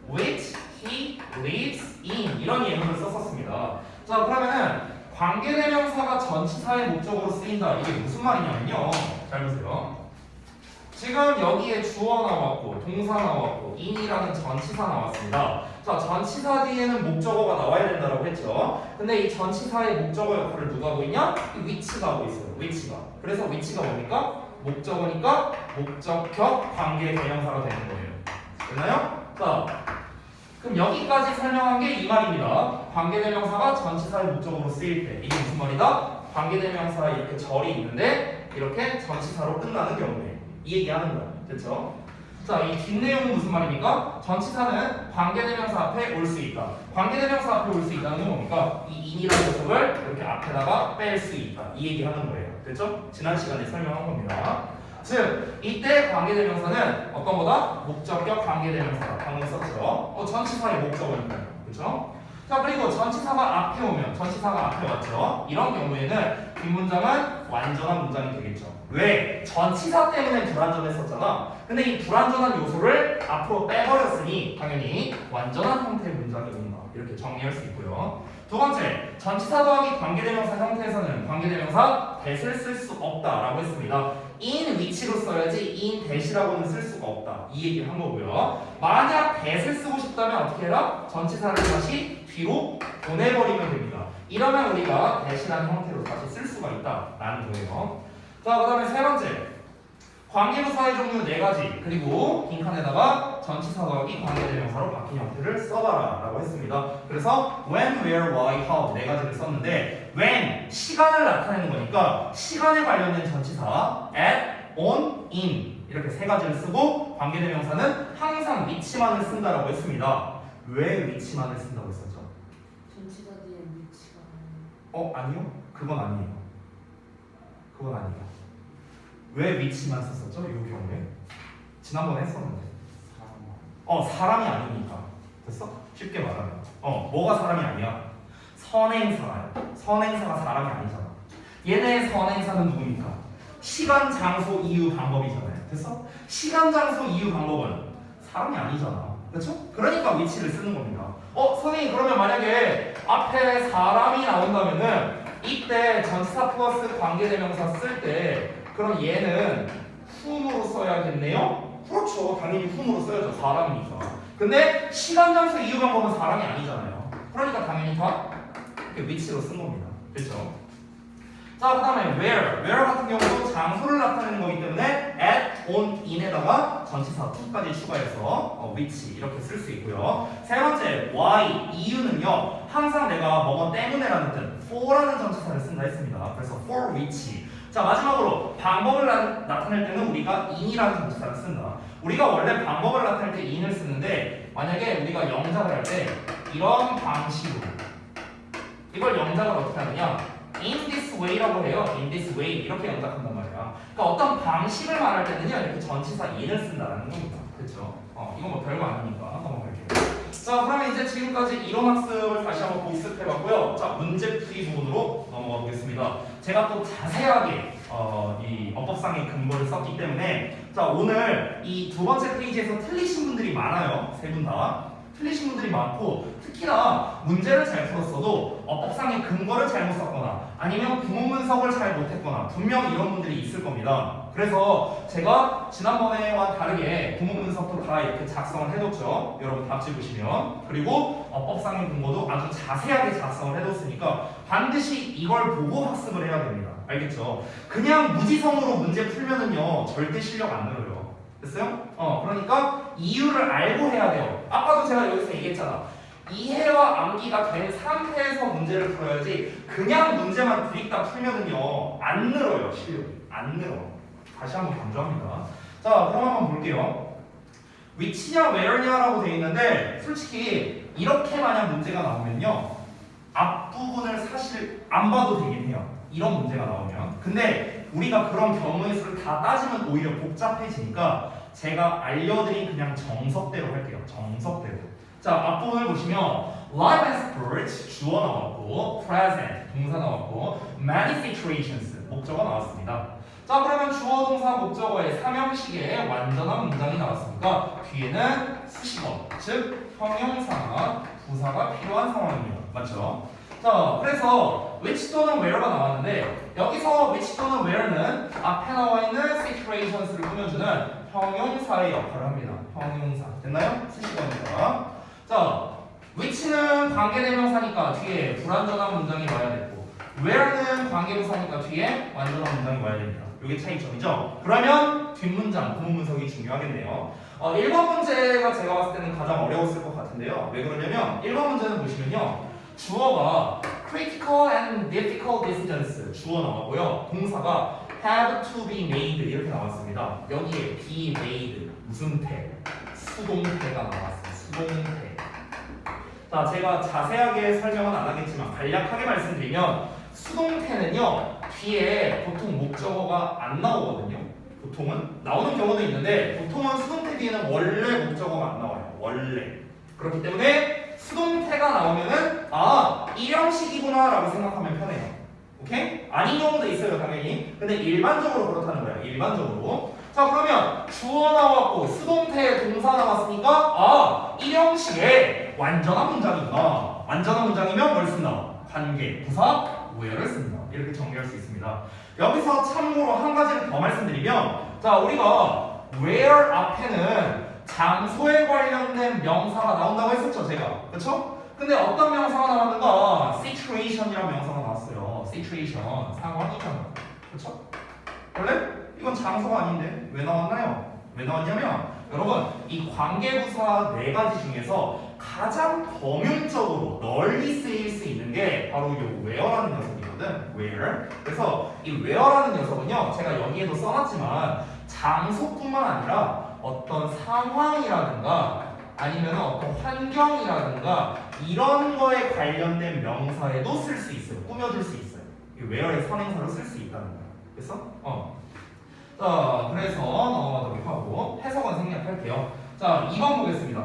which he lives in 이런 예문을 썼었습니다. 자, 그러면은 관계대명사가 전치사의 목적으로 쓰인다, 이게 무슨 말이냐면요, 잘 보세요. 지금 여기에 주어 나왔고 동사 나왔고 in이라는 전치사 나왔습니다. 자, 전치사 뒤에는 목적어가 나와야 된다고 했죠. 근데 이 전치사의 목적어 역할을 누가 하고 있냐? 이 which가 하고 있어요. which가. 그래서 which가 뭡니까? 목적어니까 목적격 관계대명사가 되는 거예요. 됐나요? 자, 그럼 여기까지 설명한 게 이 말입니다. 관계대명사가 전치사의 목적어로 쓰일 때 이게 무슨 말이다? 관계대명사에 이렇게 절이 있는데 이렇게 전치사로 끝나는 경우에 이 얘기하는 거야. 됐죠? 자, 이 뒷내용은 무슨 말입니까? 전치사는 관계대명사 앞에 올 수 있다. 관계대명사 앞에 올 수 있다는 건 뭡니까? 이 in이라는 녀석을 이렇게 앞에다가 뺄 수 있다. 이 얘기하는 거예요. 됐죠? 지난 시간에 설명한 겁니다. 즉, 이때 관계대명사는 어떤 거다? 목적격 관계대명사. 방금 썼죠? 전치사의 목적어니까요. 그렇죠? 자, 그리고 전치사가 앞에 오면, 전치사가 앞에 왔죠? 이런 경우에는 뒷문장은 완전한 문장이 되겠죠. 왜? 전치사 때문에 불완전했었잖아. 근데 이 불완전한 요소를 앞으로 빼버렸으니 당연히 완전한 형태의 문장이 온다. 이렇게 정리할 수 있고요. 두 번째, 전치사 더하기 관계대명사 형태에서는 관계대명사 that을 쓸 수 없다라고 했습니다. in which로 써야지 in that이라고는 쓸 수가 없다. 이 얘기를 한 거고요. 만약 that을 쓰고 싶다면 어떻게 해라? 전치사를 다시 뒤로 보내버리면 됩니다. 이러면 우리가 that이라는 형태로 다시 쓸 수가 있다라는 거예요. 자, 그 다음에 세 번째, 관계부사의 종류 4가지, 그리고 빈칸에다가 전치사 더하기 관계대명사로 바뀐 형태를 써봐라 라고 했습니다. 그래서 when, where, why, how 4가지를 썼는데, when, 시간을 나타내는 거니까 시간에 관련된 전치사 at, on, in 이렇게 3가지를 쓰고, 관계대명사는 항상 which만을 쓴다라고 했습니다. 왜 which만을 쓴다고 했었죠? 전치사 뒤에 위치가 아니요. 그건 아니에요. 그건 아니에요. 왜 위치만 썼었죠? 이 경우에 지난번에 했었는데 사람이 아니니까. 됐어? 쉽게 말하면 뭐가 사람이 아니야? 선행사야. 선행사가 사람이 아니잖아. 얘네의 선행사는 누굽니까? 시간, 장소, 이유, 방법이잖아요. 됐어? 시간, 장소, 이유, 방법은 사람이 아니잖아. 그렇죠? 그러니까 위치를 쓰는 겁니다. 선생님 그러면 만약에 앞에 사람이 나온다면은 이때 전치사 플러스 관계대명사 쓸 때 그럼 얘는 whom으로 써야겠네요? 그렇죠. 당연히 whom으로 써야죠. 사람이니까. 근데 시간, 장소, 이유, 방법은 사람이 아니잖아요. 그러니까 당연히 다 이렇게 위치로 쓴 겁니다. 그렇죠? 자, 그 다음에 where 같은 경우도 장소를 나타내는 거기 때문에 at, on, in에다가 전치사 to까지 추가해서 which 이렇게 쓸 수 있고요. 세 번째 why, 이유는요 항상 내가 뭐뭐 때문에라는 뜻 for라는 전치사를 쓴다 했습니다. 그래서 for which. 자, 마지막으로 방법을 나타낼 때는 우리가 in이라는 전치사를 쓴다. 우리가 원래 방법을 나타낼 때 in을 쓰는데 만약에 우리가 영작을 할 때 이런 방식으로 이걸 영작을 어떻게 하느냐, in this way라고 해요. in this way 이렇게 영작한단 말이야. 그러니까 어떤 방식을 말할 때는요 이렇게 전치사 in을 쓴다라는 겁니다. 그렇죠? 이건 뭐 별거 아니니까 넘어갈게요. 자, 그러면 이제 지금까지 이론 학습을 다시 한번 복습해봤고요. 자, 문제 풀이 부분으로 넘어가 보겠습니다. 제가 또 자세하게 이 어법상의 근거를 썼기 때문에 자, 오늘 이 두 번째 페이지에서 틀리신 분들이 많아요. 세 분 다. 틀리신 분들이 많고 특히나 문제를 잘 풀었어도 어법상의 근거를 잘못 썼거나 아니면 구문 분석을 잘 못했거나 분명 이런 분들이 있을 겁니다. 그래서 제가 지난번에와 다르게 구문 분석도 다 이렇게 작성을 해뒀죠. 여러분 답지 보시면. 그리고 어법상의 근거도 아주 자세하게 작성을 해뒀으니까 반드시 이걸 보고 학습을 해야 됩니다. 알겠죠? 그냥 무지성으로 문제 풀면은요 절대 실력 안 늘어요. 됐어요? 그러니까 이유를 알고 해야 돼요. 아까도 제가 여기서 얘기했잖아. 이해와 암기가 된 상태에서 문제를 풀어야지 그냥 문제만 부익다 풀면은요 안 늘어요. 실력이 안 늘어. 다시 한번 강조합니다. 자, 그럼 한번 볼게요. which냐 where냐라고 돼 있는데 솔직히 이렇게 만약 문제가 나오면요 앞부분을 사실 안 봐도 되긴 해요. 이런 문제가 나오면. 근데 우리가 그런 경우의 수를 다 따지면 오히려 복잡해지니까 제가 알려드린 그냥 정석대로 할게요. 정석대로. 자, 앞부분을 보시면 live and sports 주어 나왔고 present 동사 나왔고 many situations 목적어 나왔습니다. 자, 그러면 주어 동사 목적어의 삼형식의 완전한 문장이 나왔으니까 뒤에는 수식어 즉 형용사나 부사가 필요한 상황입니다. 맞죠? 자, 그래서 which 또는 where가 나왔는데 여기서 which 또는 where는 앞에 나와 있는 situations를 꾸며주는 형용사의 역할을 합니다. 형용사. 됐나요? 수식어입니다. 자, which는 관계대명사니까 뒤에 불완전한 문장이 와야 되고 where는 관계부사니까 뒤에 완전한 문장이 와야 됩니다. 이게 차이점이죠? 그러면 뒷문장, 구문 분석이 중요하겠네요. 1번 문제가 제가 봤을 때는 가장 어려웠을 것 같은데요. 왜 그러냐면 1번 문제는 보시면요 주어가 critical and difficult decisions 주어 나왔고요. 동사가 have to be made 이렇게 나왔습니다. 여기에 be made 무슨 태? 수동태가 나왔어요. 수동태. 자, 제가 자세하게 설명은 안 하겠지만 간략하게 말씀드리면 수동태는요 뒤에 보통 목적어가 안 나오거든요. 보통은 나오는 경우도 있는데 보통은 수동태 뒤에는 원래 목적어가 안 나와요. 원래. 그렇기 때문에 수동태가 나오면은 일형식이구나 라고 생각하면 편해요. 오케이? 아닌 경우도 있어요 당연히. 근데 일반적으로 그렇다는 거예요. 일반적으로. 자, 그러면 주어 나왔고 수동태 동사 나왔으니까 일형식의 완전한 문장이구나. 완전한 문장이면 뭘 쓴다? 관계, 부사, where를 쓴다. 이렇게 정리할 수 있습니다. 여기서 참고로 한 가지를 더 말씀드리면 자, 우리가 where 앞에는 장소에 관련된 명사가 나온다고 했었죠 제가. 그쵸? 근데 어떤 명사가 나왔는가? situation이라는 명사가 나왔어요. situation, 상황이잖아. 그쵸? 원래 이건 장소가 아닌데 왜 나왔나요? 왜 나왔냐면 여러분 이 관계부사 4가지 중에서 가장 범용적으로 널리 쓰일 수 있는 게 바로 이 where라는 녀석이거든. where. 그래서 이 where라는 녀석은요 제가 여기에도 써놨지만 장소뿐만 아니라 어떤 상황이라든가 아니면 어떤 환경이라든가 이런 거에 관련된 명사에도 쓸 수 있어요. 꾸며줄 수 있어요. 이 where의 선행사로 쓸 수 있다는 거야. 됐어? 자, 그래서 넘어가도록 하고 해석은 생략할게요. 자, 2번 보겠습니다.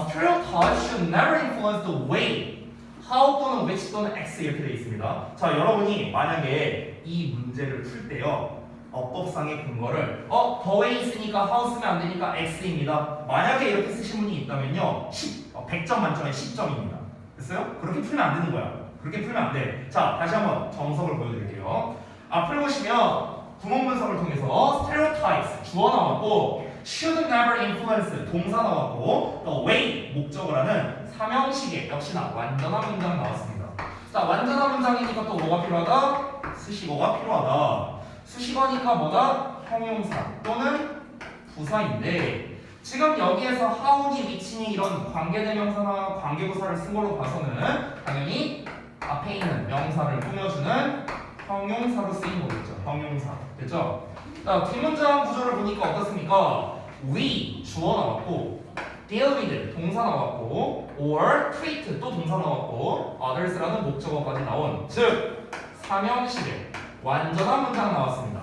stereotypes should never influence the way how 또는 which 또는 x 이렇게 되어 있습니다. 자, 여러분이 만약에 이 문제를 풀 때요. 어법상의 근거를 the way 있으니까 how 쓰면 안 되니까 x입니다. 만약에 이렇게 쓰신 분이 있다면요. 100점 만점에 10점입니다. 됐어요? 그렇게 풀면 안 되는 거야. 그렇게 풀면 안 돼. 자, 다시 한번 정석을 보여드릴게요. 앞을 보시면 구문 분석을 통해서 stereotypes 주어 나왔고 should never influence 동사 나왔고 the way 목적을 하는 삼형식의 역시나 완전한 문장 나왔습니다. 자, 완전한 문장이니까 또 뭐가 필요하다? 수식어가 필요하다. 수식어니까 뭐다? 형용사 또는 부사인데 지금 여기에서 how니, which니 이런 관계대명사나 관계부사를 쓴 걸로 봐서는 당연히 앞에 있는 명사를 꾸며주는 형용사로 쓰인 거겠죠. 형용사. 됐죠? 자, 뒷문장 구조를 보니까 어떻습니까? we 주어 나왔고 deal with 동사 나왔고 or treat 또 동사 나왔고 others라는 목적어까지 나온 즉 삼형식의 완전한 문장 나왔습니다.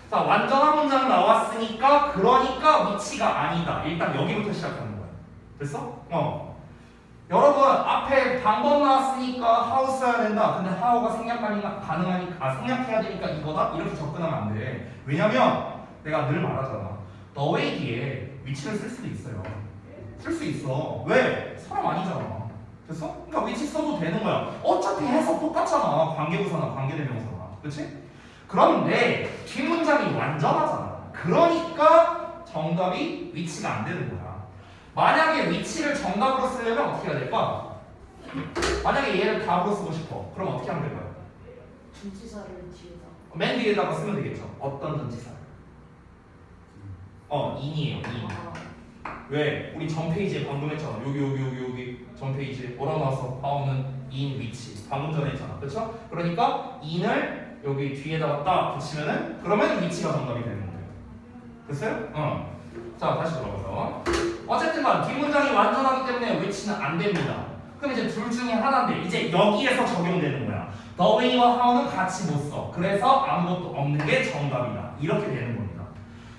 자, 완전한 문장 나왔으니까 그러니까 위치가 아니다. 일단 여기부터 시작하는 거야. 됐어? 여러분 앞에 방법 나왔으니까 how 써야 된다. 근데 how가 가능하니까 생략해야 되니까 이거다? 이렇게 접근하면 안 돼. 왜냐면 내가 늘 말하잖아. the way 뒤에 위치를 쓸 수도 있어요. 쓸 수 있어. 왜? 사람 아니잖아. 됐어? 그러니까 위치 써도 되는 거야. 어차피 해석 똑같잖아. 관계부사나 관계대명사나. 그렇지? 그런데 뒷문장이 완전하잖아. 그러니까 정답이 위치가 안 되는 거야. 만약에 위치를 정답으로 쓰려면 어떻게 해야 될까? 만약에 얘를 답으로 쓰고 싶어. 그럼 어떻게 하면 될까요? 전치사를 뒤에다. 맨 뒤에다가 쓰면 되겠죠. 어떤 전치사? in이에요. in. 왜? 우리 전 페이지에 방금 했잖아. 여기 전 페이지에 뭐라고 나왔어? how는 in, which. 방금 전에 했잖아. 그렇죠? 그러니까 in을 여기 뒤에다가 딱 붙이면은 그러면 위치가 정답이 되는 거예요. 됐어요? 자, 다시 돌아가서 어쨌든간 뒷문장이 완전하기 때문에 위치는 안 됩니다. 그럼 이제 둘 중에 하나인데 이제 여기에서 적용되는 거야. the way와 how는 같이 못 써. 그래서 아무것도 없는 게 정답이다. 이렇게 되는 겁니다.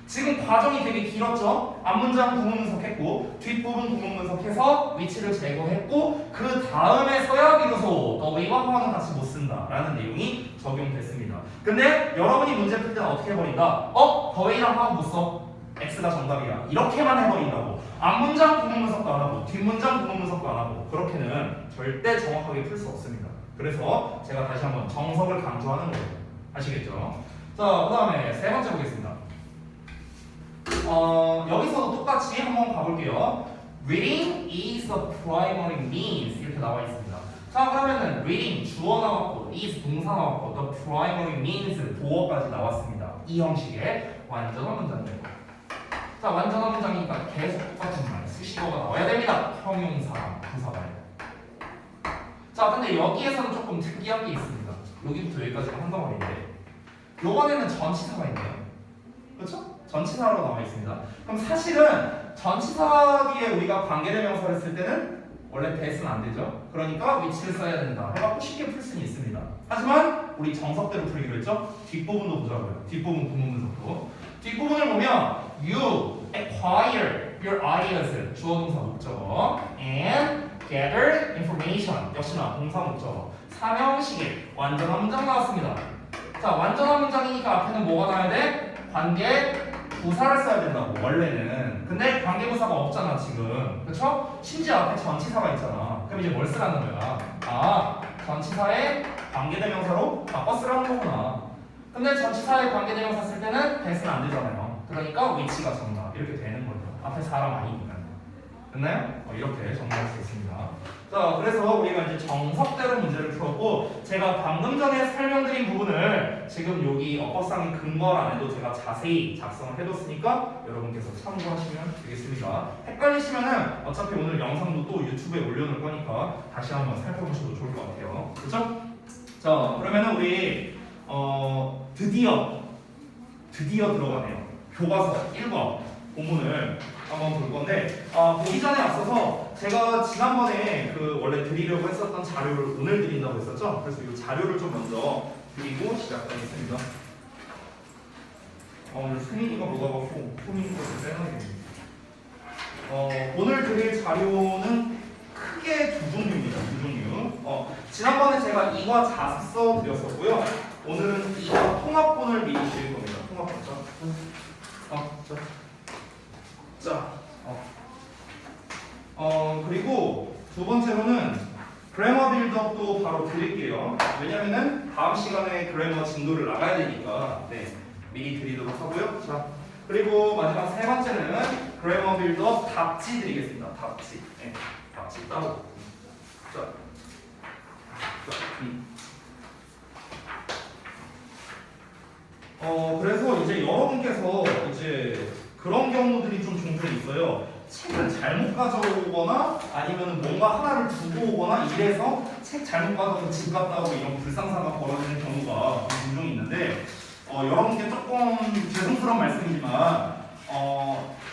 지금 과정이 되게 길었죠? 앞문장 구문 분석했고 뒷부분 구문 분석해서 위치를 제거했고 그 다음에서야 비로소 the way와 how는 같이 못 쓴다 라는 내용이 적용됐습니다. 근데 여러분이 문제 풀 때는 어떻게 해버린다? the way랑 how 못 써? X가 정답이야. 이렇게만 해버린다고. 앞문장 구문 분석도 안 하고 뒷문장 구문 분석도 안 하고 그렇게는 절대 정확하게 풀 수 없습니다. 그래서 제가 다시 한번 정석을 강조하는 거예요. 아시겠죠? 자, 그 다음에 세 번째 보겠습니다. 여기서도 똑같이 한번 가볼게요. Reading is the primary means 이렇게 나와 있습니다. 자, 그러면은 reading 주어 나왔고 is 동사 나왔고 the primary means 보어까지 나왔습니다. 이 형식의 완전한 문장이에요. 자, 완전한 문장이니까 계속 똑같은 말 수식어가 나와야 됩니다. 형용사, 부사가요. 자, 근데 여기에서는 조금 특이한 게 있습니다. 여기부터 여기까지가 한 덩어리인데 요번에는 전치사가 있네요. 그렇죠? 전치사로 나와 있습니다. 그럼 사실은 전치사 뒤에 우리가 관계대명사를 쓸 때는 원래 대수는 안 되죠. 그러니까 위치를 써야 된다 해갖고 쉽게 풀 수는 있습니다. 하지만 우리 정석대로 풀기로 했죠. 뒷부분도 보자고요. 뒷부분 구문 분석도. 뒷부분을 보면 you acquire your ideas 주어 동사 목적어 and gather information 역시나 동사 목적어 삼형식의 완전한 문장 나왔습니다. 자, 완전한 문장이니까 앞에는 뭐가 나와야 돼? 관계 부사를 써야 된다고 원래는. 근데 관계부사가 없잖아 지금. 그렇죠? 심지어 앞에 전치사가 있잖아. 그럼 이제 뭘 쓰라는 거야? 전치사의 관계대명사로 바꿔 쓰라는 거구나. 근데 전치사의 관계대명사 쓸 때는 대수는 안 되잖아요. 그러니까 위치가 정답 이렇게 되는 거죠. 앞에 사람 아니니까. 됐나요? 이렇게 정리할 수 있습니다. 자, 그래서 우리가 이제 정석대로 문제를 풀었고 제가 방금 전에 설명드린 부분을 지금 여기 어법상의 근거란에도 제가 자세히 작성을 해뒀으니까 여러분께서 참고하시면 되겠습니다. 헷갈리시면은 어차피 오늘 영상도 또 유튜브에 올려놓을 거니까 다시 한번 살펴보셔도 좋을 것 같아요. 그렇죠? 자, 그러면은 우리 드디어 들어가네요. 교과서 1번 본문을 한번 볼 건데 보기 전에 앞서서 제가 지난번에 그 원래 드리려고 했었던 자료를 오늘 드린다고 했었죠. 그래서 이 자료를 좀 먼저 드리고 시작하겠습니다. 오늘 승인이가 뭐가 갖고 소민이가 좀 빼놔야겠네. 오늘 드릴 자료는 크게 두 종류입니다. 두 종류. 지난번에 제가 이과 자습서 드렸었고요. 오늘은 이과 통합본을 미리 드릴 겁니다. 통합본. 그리고 두 번째로는 그래머 빌드업도 바로 드릴게요. 왜냐면은 다음 시간에 그래머 진도를 나가야 되니까 미리 드리도록 하고요. 자, 그리고 마지막 세 번째는 그래머 빌드업 답지 드리겠습니다. 답지. 답지 따로. 그래서 이제 여러분께서 이제 그런 경우들이 좀 종종 있어요. 책을 잘못 가져오거나 아니면 뭔가 하나를 두고 오거나 이래서 책 잘못 가져서 집 갔다 오고 이런 불상사가 벌어지는 경우가 종종 있는데 여러분께 조금 죄송스러운 말씀이지만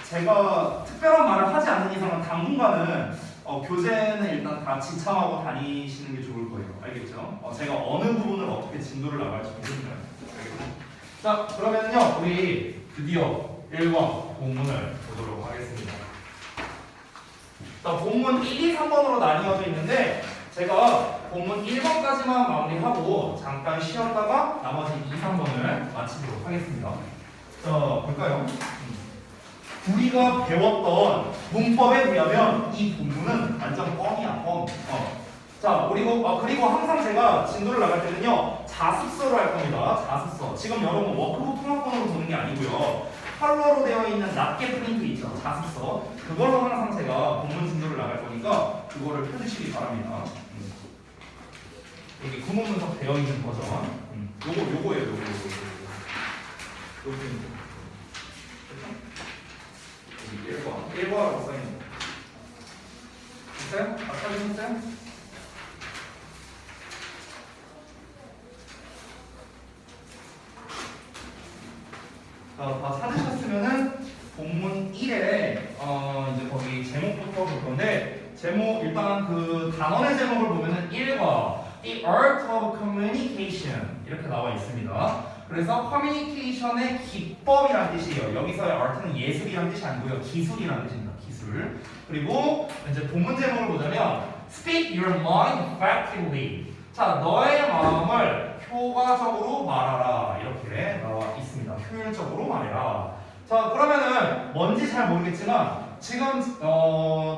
제가 특별한 말을 하지 않는 이상은 당분간은 교재는 일단 다 지참하고 다니시는 게 좋을 거예요. 알겠죠? 제가 어느 부분을 어떻게 진도를 나갈지 모르니까요. 자, 그러면요 우리 드디어 1번 본문을 보도록 하겠습니다. 자, 본문 1, 2, 3번으로 나뉘어져 있는데 제가 본문 1번까지만 마무리하고 잠깐 쉬었다가 나머지 2, 3번을 마치도록 하겠습니다. 자, 볼까요? 우리가 배웠던 문법에 비하면 이 본문은 완전 뻥이야, 뻥. 자, 그리고 항상 제가 진도를 나갈 때는요 자습서로 할 겁니다. 자습서. 지금 여러분 워크북 통합본으로 보는 게 아니고요. 컬러로 되어 있는 낱개 프린트 있죠, 자습서. 그걸로 항상 제가 본문 진도를 나갈 거니까 그거를 펴주시기 바랍니다. 여기 구문 분석 되어 있는 버전. 요거예요, 요거. 여기 1번라고 써있는 거. 됐어요? 다 찾으셨어요? 다 찾으셨으면은 본문 1에 이제 거기 제목부터 볼 건데 제목 일단 그 단원의 제목을 보면은 1과 The Art of Communication 이렇게 나와 있습니다. 그래서 커뮤니케이션의 기법이란 뜻이에요. 여기서의 art는 예술이란 뜻이 아니고요. 기술이란 뜻입니다. 기술. 그리고 이제 본문 제목을 보자면 Speak your mind effectively. 자, 너의 마음을 효과적으로 말하라. 이렇게 나와 있습니다. 효율적으로 말해라. 자, 그러면은 뭔지 잘 모르겠지만 지금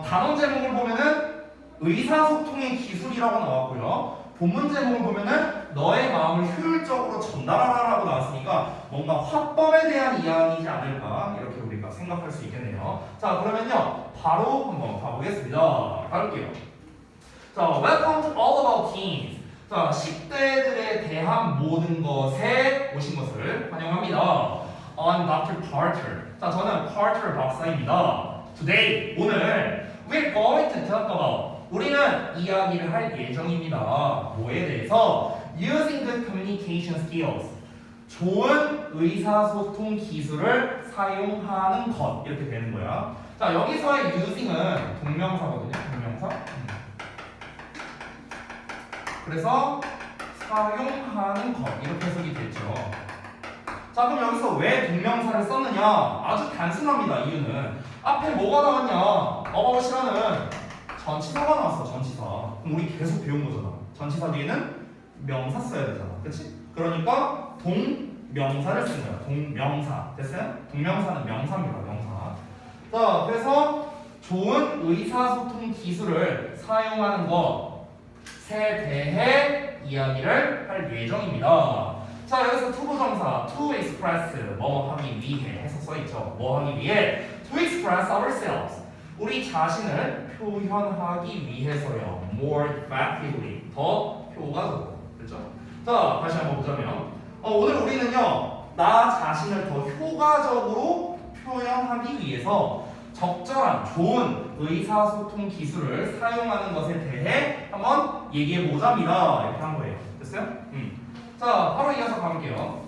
단원 제목을 보면은 의사소통의 기술이라고 나왔고요. 본문 제목을 보면은 너의 마음을 효율적으로 전달하라라고 나왔으니까 뭔가 화법에 대한 이야기이지 않을까 이렇게 우리가 생각할 수 있겠네요. 자, 그러면요 바로 한번 가보겠습니다. 가볼게요. 자, Welcome to All About Teens. 자, 10대들에 대한 모든 것에 오신 것을 환영합니다. I'm Dr. Carter. 자, 저는 Carter 박사입니다. Today, 오늘 we're going to talk about 우리는 이야기를 할 예정입니다. 뭐에 대해서? Using good communication skills. 좋은 의사소통 기술을 사용하는 것. 이렇게 되는 거야. 자, 여기서의 using은 동명사거든요. 동명사. 그래서 사용하는 것. 이렇게 해석이 됐죠. 자, 그럼 여기서 왜 동명사를 썼느냐? 아주 단순합니다. 이유는 앞에 뭐가 나왔냐? about이라는 전치사가 나왔어. 전치사. 그럼 우리 계속 배운 거잖아. 전치사 뒤에는 명사 써야 되잖아. 그치? 그러니까 동명사를 쓴 거야. 동명사. 됐어요? 동명사는 명사입니다. 명사. 자, 그래서 좋은 의사소통 기술을 사용하는 것에 대해 이야기를 할 예정입니다. 자, 여기서 투부정사 to express 뭐 하기 위해 해서 써있죠. 뭐 하기 위해 to express ourselves 우리 자신을 표현하기 위해서요. more effectively 더 효과적으로. 그렇죠? 자, 다시 한번 보자면 오늘 우리는요 나 자신을 더 효과적으로 표현하기 위해서 적절한 좋은 의사소통 기술을 사용하는 것에 대해 한번 얘기해 보자입니다. 이렇게 한 거예요. 됐어요? 자, 바로 이어서 가볼게요.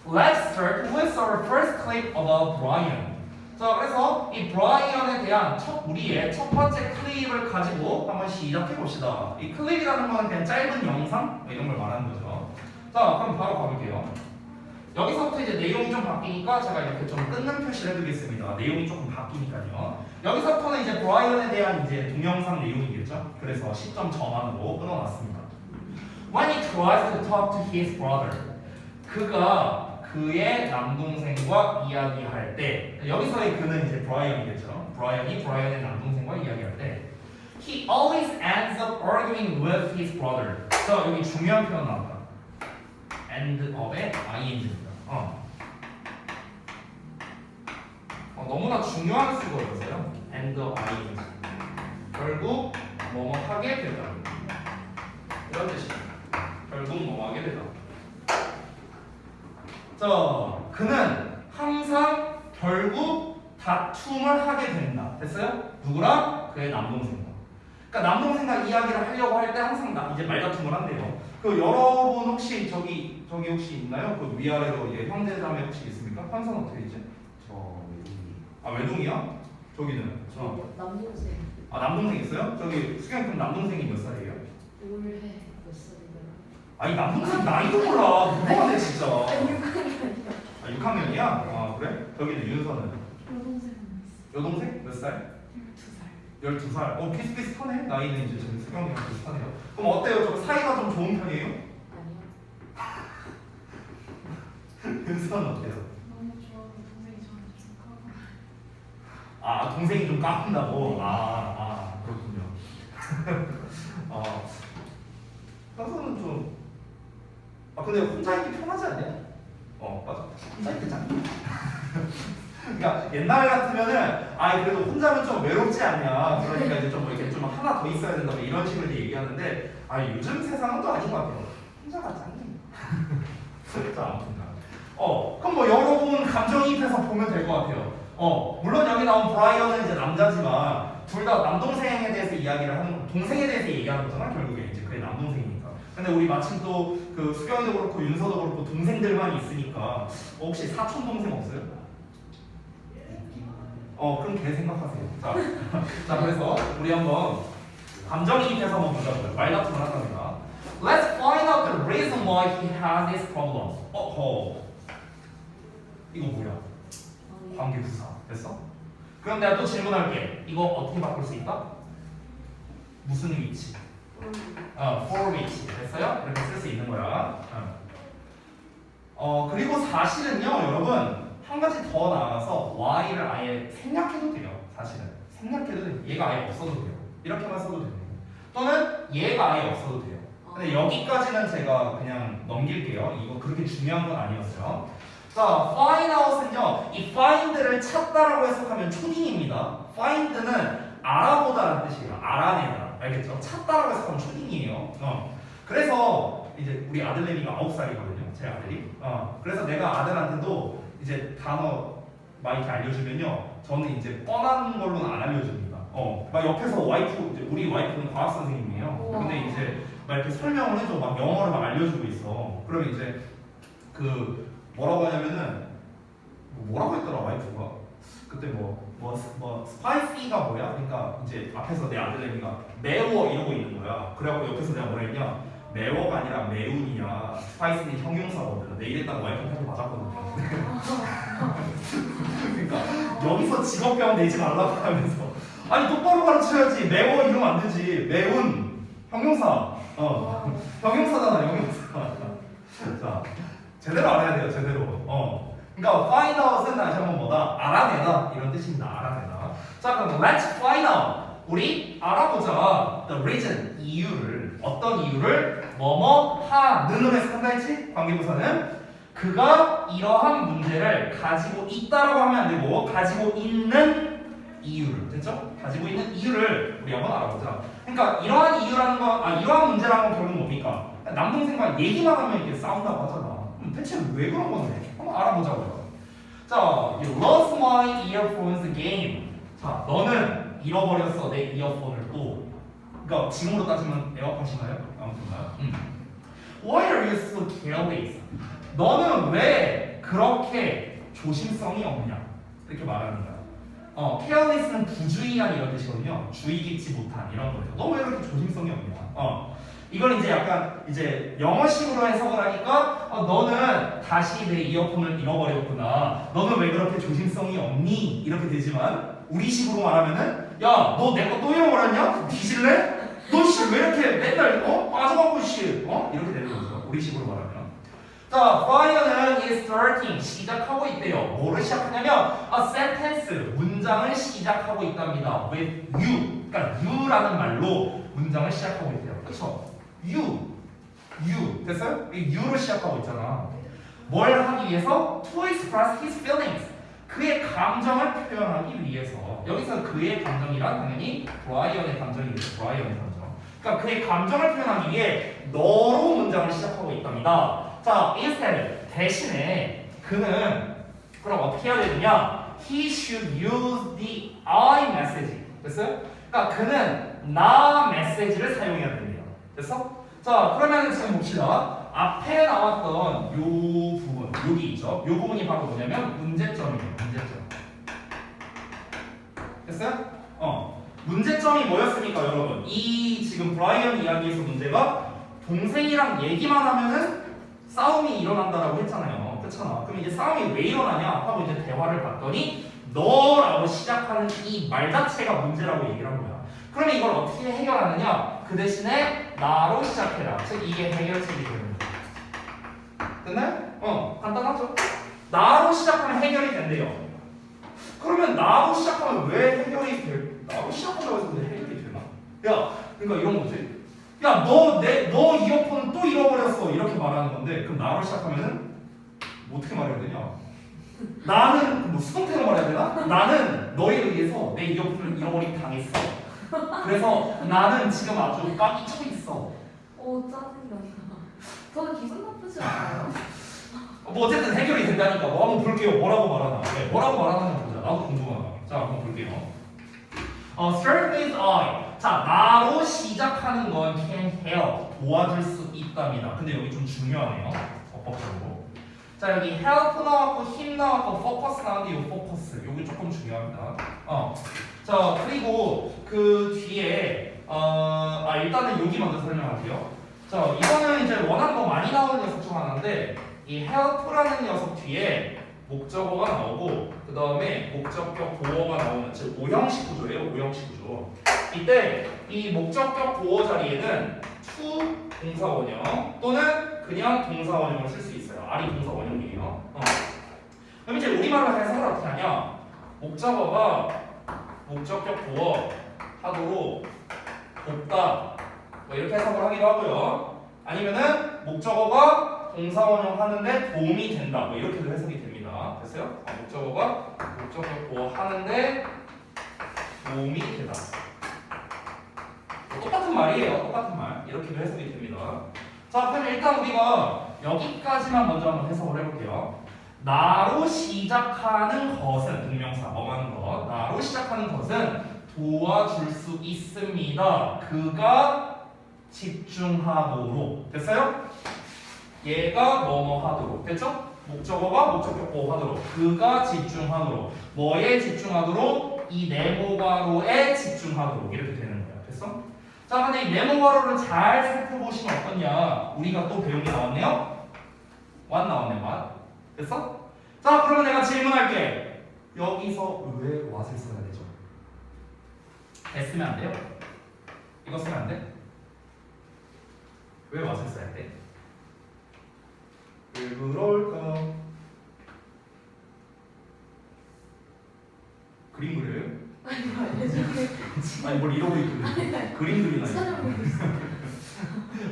Let's start with our first clip about Brian. 자, 그래서 이 브라이언에 대한 우리의 첫 번째 클립을 가지고 한번 시작해 봅시다. 이 클립이라는 건 그냥 짧은 영상 이런 걸 말하는 거죠. 자, 그럼 바로 가볼게요. 여기서부터 이제 내용이 좀 바뀌니까 제가 이렇게 좀 끊는 표시를 해두겠습니다. 내용이 조금 바뀌니까요. 여기서부터는 이제 브라이언에 대한 이제 동영상 내용이겠죠. 그래서 시점 전환으로 끊어놨습니다. When he tries to talk to his brother, 그가 그의 남동생과 이야기할 때, 여기서의 그는 이제 브라이언이겠죠. 브라이언이 브라이언의 남동생과 이야기할 때, he always ends up arguing with his brother. 자, 여기 중요한 표현 나왔다. end up의 ing입니다. 너무나 중요한 수거여서요. end up ing. 결국 뭐뭐 하게 되다. 이런 뜻입니다. 결국 뭐 하게 되다. 자, 그는 항상 결국 다툼을 하게 된다. 됐어요? 누구랑? 그의 남동생과. 그러니까 남동생과 이야기를 하려고 할 때 항상 이제 말다툼을 한대요. 그 여러분 혹시 저기 혹시 있나요? 그 위아래로 이제 형제자매 혹시 있습니까? 환선 어떻게 되지? 저 외동이. 아 외동이야? 저기는? 남동생 남동생 있어요? 저기 수경 그럼 남동생이 몇 살이에요? 올해 몇 살이더라? 아니 남동생 나이도 몰라. 누구하네 진짜. 아니 6학년이야. 6학년이야? 아 그래? 저기는 윤서는? 여동생 여동생? 몇 살? 12살. 12살. 비슷비슷하네. 나이는 이제 저희 수경이랑 비슷하네요. 그럼 어때요? 저 사이가 좀 좋은 편이에요? 아니요. 윤서는 어때요? 너무 좋아하고 동생이 저한테 좀 까고. 아 동생이 좀 까분다고? 그렇군요. 현서는 좀 근데 혼자 있기 편하지 않냐? 맞아. 혼자 있기 짱. 그러니까 옛날 같으면은 그래도 혼자면 좀 외롭지 않냐. 그러니까 이제 좀 이렇게 좀 하나 더 있어야 된다 뭐 이런 식으로 이제 얘기하는데 요즘 세상은 또 아닌 것 같아요. 혼자가 짱이에요. 자 아무튼 그럼 뭐 여러분 감정이입해서 보면 될 것 같아요. 물론 여기 나온 브라이언은 이제 남자지만 둘 다 남동생에 대해서 이야기를 하는 동생에 대해서 얘기하는 거잖아 결국에 이제 그의 남동생이니까. 근데 우리 마침 또 그 수경이도 그렇고 윤서도 그렇고 동생들만 있으니까 혹시 사촌 동생 없어요? 그럼 걔 생각하세요. 자 그래서 우리 한번 감정이입해서 한번 보자고요. 말다툼을 한답니다. Let's find out the reason why he has this problem. 이거 뭐야? 관계부사 됐어? 그럼 내가 또 질문할게. 이거 어떻게 바꿀 수 있다? 무슨 위치? for 위치 됐어요? 이렇게 쓸 수 있는 거야. 그리고 사실은요 여러분 한 가지 더 나아가서 y를 아예 생략해도 돼요. 사실은 생략해도 돼요. 얘가 아예 없어도 돼요. 이렇게만 써도 돼요. 또는 얘가 아예 없어도 돼요. 근데 여기까지는 제가 그냥 넘길게요. 이거 그렇게 중요한 건 아니었어요. 자, find out은요, 이 find를 찾다라고 해석하면 초딩입니다. find는 알아보다라는 뜻이에요. 알아내다. 알겠죠? 찾다라고 해석하면 초딩이에요. 그래서 이제 우리 아들내미가 9살이거든요. 제 아들이. 그래서 내가 아들한테도 이제 단어 막 이렇게 알려주면요, 저는 이제 뻔한 걸로는 안 알려줍니다. 막 옆에서 와이프, 이제 우리 와이프는 과학 선생님이에요. 근데 이제 막 이렇게 설명을 해줘, 막 영어를 막 알려주고 있어. 그러면 이제 그 뭐라고 하냐면은 뭐라고 했더라 와이프가 그때 스파이시가 뭐야? 그러니까 이제 앞에서 내 아들내미가 매워 이러고 있는 거야. 그래갖고 옆에서 내가 뭐라 했냐? 매워가 아니라 매운이야. 스파이시는 형용사거든. 내 이랬다고 와이프한테 맞았거든요. 그러니까 여기서 직업병 내지 말라고 하면서 아니 똑바로 가르쳐야지. 매워 이러면 안 되지. 매운 형용사. 형용사잖아 형용사. 자 제대로 알아야 돼요. 제대로. 그러니까 find out은 다시 한번 뭐다? 알아내다 이런 뜻입니다. 알아내다. 자 그럼 let's find out. 우리 알아보자. The reason 이유를 어떤 이유를 뭐뭐 하는으로 해석한다 했지? 관계부사는 그가 이러한 문제를 가지고 있다라고 하면 안 되고 가지고 있는 이유를 됐죠? 가지고 있는 이유를 우리 한번 알아보자. 그러니까 이러한 이유라는 건 이러한 문제라는 건 결국 뭡니까? 남동생과 얘기만 하면 이렇게 싸운다고 하잖아. 대체 왜 그런 건데? 한번 알아보자고요. 자, you lost my earphones again. 자, 너는 잃어버렸어 내 이어폰을 또. 그러니까 지금으로 따지면 에어팟인가요? 아무튼가요? Why are you so careless? 너는 왜 그렇게 조심성이 없냐? 이렇게 말하는 거야. careless는 부주의한 이런 뜻이거든요. 주의 깊지 못한 이런 거예요. 너 왜 이렇게 조심성이 없냐? 이걸 이제 약간 이제 영어식으로 해석을 하니까 너는 다시 내 이어폰을 잃어버렸구나. 너는 왜 그렇게 조심성이 없니? 이렇게 되지만 우리식으로 말하면은 야 너 내 거 또 잃어버렸냐? 뒤질래? 너 씨 왜 이렇게 맨날 빠져가고 씨 이렇게 되는 거죠. 우리식으로 말하면. 자, Brian은 is starting 시작하고 있대요. 뭐를 시작하냐면 a sentence 문장을 시작하고 있답니다. with you. 그러니까 you라는 말로 문장을 시작하고 있대요. 그렇죠? you 됐어요? 이 you로 시작하고 있잖아. 뭘 하기 위해서? To express his feelings. 그의 감정을 표현하기 위해서. 여기서 그의 감정이란 당연히 브라이언의 감정이겠죠. 브라이언의 감정. 그러니까 그의 감정을 표현하기 위해 너로 문장을 시작하고 있답니다. 자, instead 대신에 그는 그럼 어떻게 해야 되느냐? He should use the I message. 됐어요? 그러니까 그는 나 메시지를 사용해야 됩니다. 됐어? 자, 그러면 지금 봅시다. 앞에 나왔던 요 부분, 여기 있죠? 요 부분이 바로 뭐냐면 문제점이에요. 문제점. 됐어요? 문제점이 뭐였습니까, 여러분? 이 지금 브라이언 이야기에서 문제가 동생이랑 얘기만 하면은 싸움이 일어난다라고 했잖아요. 그렇잖아. 그럼 이제 싸움이 왜 일어나냐 하고 이제 대화를 봤더니 너라고 시작하는 이 말 자체가 문제라고 얘기를 한 거야. 그러면 이걸 어떻게 해결하느냐? 그 대신에 나로 시작해라. 즉 이게 해결책이 되는 거야. 됐나요? 간단하죠? 나로 시작하면 해결이 된대요. 그러면 나로 시작하면 왜 해결이 돼? 나로 시작한다고 해서 근데 해결이 되나? 야, 그러니까 이런 거지. 야, 너 이어폰 또 잃어버렸어. 이렇게 말하는 건데, 그럼 나로 시작하면은 뭐 어떻게 말해야 되냐? 나는 뭐 수동태로 말해야 되나? 나는 너에 의해서 내 이어폰을 잃어버리게 당했어. 그래서 나는 지금 아주 깜이 쳐 있어. 짜증나. 저는 기분 나쁘지 않아요. 뭐 어쨌든 해결이 된다니까. 뭐 한번 볼게요. 뭐라고 말하나? 네, 뭐라고 말하나 보자. 나도 궁금하다. 자, 한번 볼게요. Start with I. 자, 나로 시작하는 건 can help. 도와줄 수 있답니다. 근데 여기 좀 중요하네요. 법적으로. 자, 여기 help 나왔고 힘 나왔고 focus 나왔는데 이 focus. 여기 조금 중요합니다. 자, 그리고 그 뒤에 일단은 여기 먼저 설명할게요. 자, 이거는 이제 워낙 뭐 많이 나오는 녀석 중 하나인데 이 help라는 녀석 뒤에 목적어가 나오고 그 다음에 목적격 보어가 나오는 즉 오형식 구조예요. 오형식 구조. 이때 이 목적격 보어 자리에는 to 동사 원형 또는 그냥 동사 원형을 쓸 수 있어요. R이 동사 원형이에요. 그럼 이제 우리말로 해석을 어떻게 하냐? 목적어가 목적격 보어 하도록 돕다 뭐 이렇게 해석을 하기도 하고요. 아니면은 목적어가 동사 원형 하는데 도움이 된다 뭐 이렇게도 해석이 됩니다. 됐어요? 목적어가 목적격 보어 하는데 도움이 되다. 똑같은 말이에요. 똑같은 말. 이렇게도 해석이 됩니다. 자, 그럼 일단 우리가 여기까지만 먼저 한번 해석을 해볼게요. 나로 시작하는 것은 동명사 뭐하는 거? 나로 시작하는 것은 도와줄 수 있습니다. 그가 집중하도록. 됐어요? 얘가 뭐뭐 하도록. 됐죠? 목적어가 목적격 보호하도록. 그가 집중하도록. 뭐에 집중하도록? 이 네모괄호에 집중하도록. 이렇게 되는 거야. 됐어? 자, 근데 이 네모괄호를 잘 살펴보시면 어떻냐? 우리가 또 배운 게 나왔네요? what 나왔네, what. 됐어? 자, 그러면 내가 질문할게. 여기서 왜 what을 써야 되죠? 쓰면 안 돼요? 이거 쓰면 안 돼? 왜 what을 써야 돼? 왜 그럴까? 그림 그려요? 아니 뭘 이러고 있길래 그림 그리나 찾아보고 있어.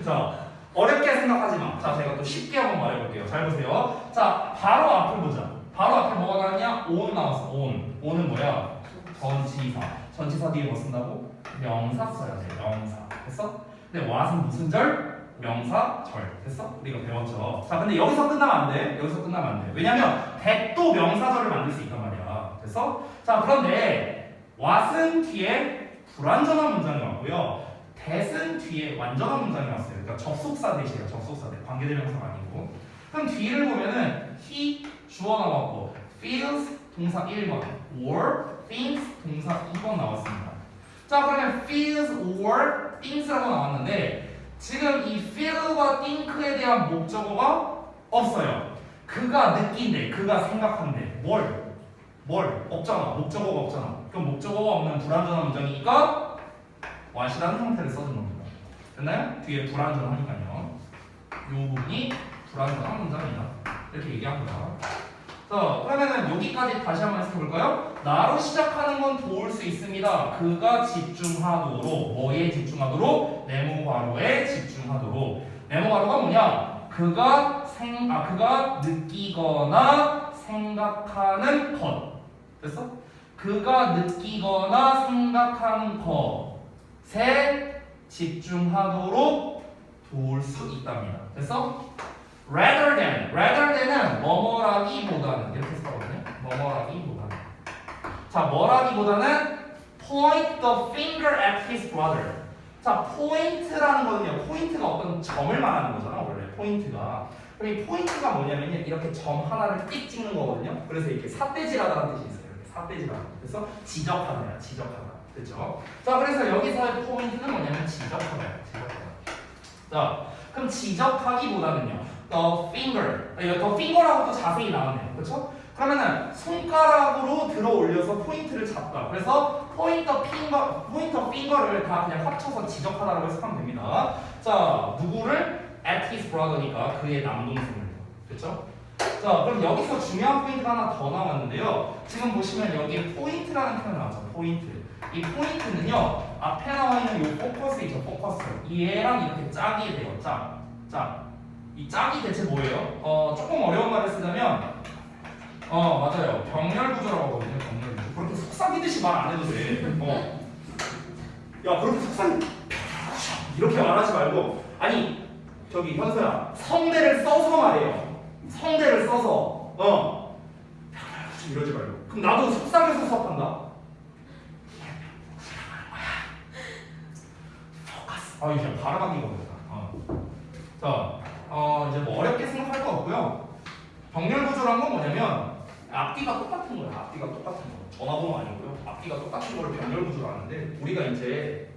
자, 어렵게 생각하지 마. 자, 제가 또 쉽게 한번 말해볼게요. 잘 보세요. 자, 바로 앞을 보자. 바로 앞에 뭐가 나왔냐? on 나왔어. on. on은 뭐야? 전치사. 전치사 뒤에 뭐 쓴다고? 명사 써야 돼. 명사. 됐어? 근데 what은 무슨 절? 명사 절. 됐어? 우리가 배웠죠. 자, 근데 여기서 끝나면 안 돼. 여기서 끝나면 안 돼. 왜냐면 that도 명사절을 만들 수 있단 말이야. 됐어? 자, 그런데 what은 뒤에 불완전한 문장이 왔고요. that은 뒤에 완전한 문장이 왔어요. 그러니까 접속사 대시에요. 접속사 대. 관계대명사가 아니고. 그럼 뒤를 보면은 he 주어 나왔고 feels 동사 1번 or thinks 동사 2번 나왔습니다. 자, 그러면 feels or things라고 나왔는데 지금 이 feel과 think에 대한 목적어가 없어요. 그가 느낀대, 그가 생각한대. 뭘? 없잖아. 목적어가 없잖아. 그럼 목적어가 없는 불완전한 문장이니까 what이라는 형태를 써준 겁니다. 됐나요? 뒤에 불완전하니까요. 이 부분이 불완전한 문장이다. 이렇게 얘기한 거야. 자, 그러면은 여기까지 다시 한번 해석해볼까요? 나로 시작하는 건 도울 수 있습니다. 그가 집중하도록. 뭐에 집중하도록? 네모괄호에 집중하도록. 네모괄호가 뭐냐? 그가 느끼거나 생각하는 것. 됐어? 그가 느끼거나 생각하는 것에 집중하도록 도울 수 있답니다. 됐어? rather than은 뭐뭐라기보다는 이렇게 써거든요. 뭐뭐라기보다는. 자, 뭐라기보다는 point the finger at his brother. 자, 포인트라는 거는요. 포인트가 어떤 점을 말하는 거잖아. 원래 포인트가. 그럼 이 포인트가 뭐냐면 이렇게 점 하나를 띡 찍는 거거든요. 그래서 이렇게 삿대질하다는 뜻이 있어요. 이렇게 삿대질하다. 그래서 지적하다야. 지적하다. 됐죠? 자, 그래서 여기서의 포인트는 뭐냐면 지적하다야. 지적하다. 자, 그럼 지적하기보다는요. the finger라고 또 자세히 나왔네요. 그렇죠? 그러면은 손가락으로 들어 올려서 포인트를 잡다. 그래서 포인터 핑거를 다 그냥 합쳐서 지적하다라고 해석하면 됩니다. 자, 누구를? at his brother니까 그의 남동생을. 그렇죠? 자, 그럼 여기서 중요한 포인트가 하나 더 나왔는데요. 지금 보시면 여기 포인트라는 표현 나왔죠. 포인트. 이 포인트는요. 앞에 나와 있는 이 포커스 있죠. 포커스. 얘랑 이렇게 짝이 돼요. 짝. 이 짝이 대체 뭐예요? 조금 어려운 말을 쓰자면 맞아요. 병렬 구조라고 하거든요. 병렬 구조. 그렇게 속삭이듯이 말 안 해도 돼. 야, 그렇게 이렇게 말하지 말고, 아니 저기 현서야, 성대를 써서 말해요. 성대를 써서 이러지 말고. 그럼 나도 속삭여서 수업한다. 이제 발음하기 어렵다. 자, 이제 뭐 어렵게 생각할 거 없고요. 병렬 구조란 건 뭐냐면 앞뒤가 똑같은 거야. 앞뒤가 똑같은 거. 전화번호 아니고요. 앞뒤가 똑같은 거를 병렬 구조로 하는데 우리가 이제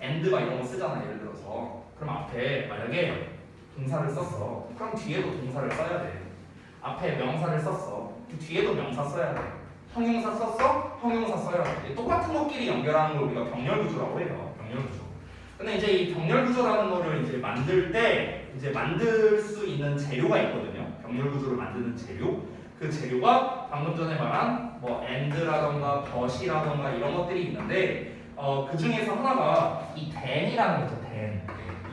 and가 이런 거 쓰잖아. 예를 들어서 그럼 앞에 만약에 동사를 썼어. 그럼 뒤에도 동사를 써야 돼. 앞에 명사를 썼어. 그 뒤에도 명사 써야 돼. 형용사 썼어? 형용사 써야 돼. 똑같은 것끼리 연결하는 걸 우리가 병렬 구조라고 해요. 병렬 구조. 근데 이제 이 병렬 구조라는 거를 이제 만들 때 이제 만들 수 있는 재료가 있거든요. 병렬 구조를 만드는 재료. 그 재료가 방금 전에 말한 뭐 and라던가 but이라던가 이런 것들이 있는데 그 중에서 하나가 이 than이라는 거죠. than.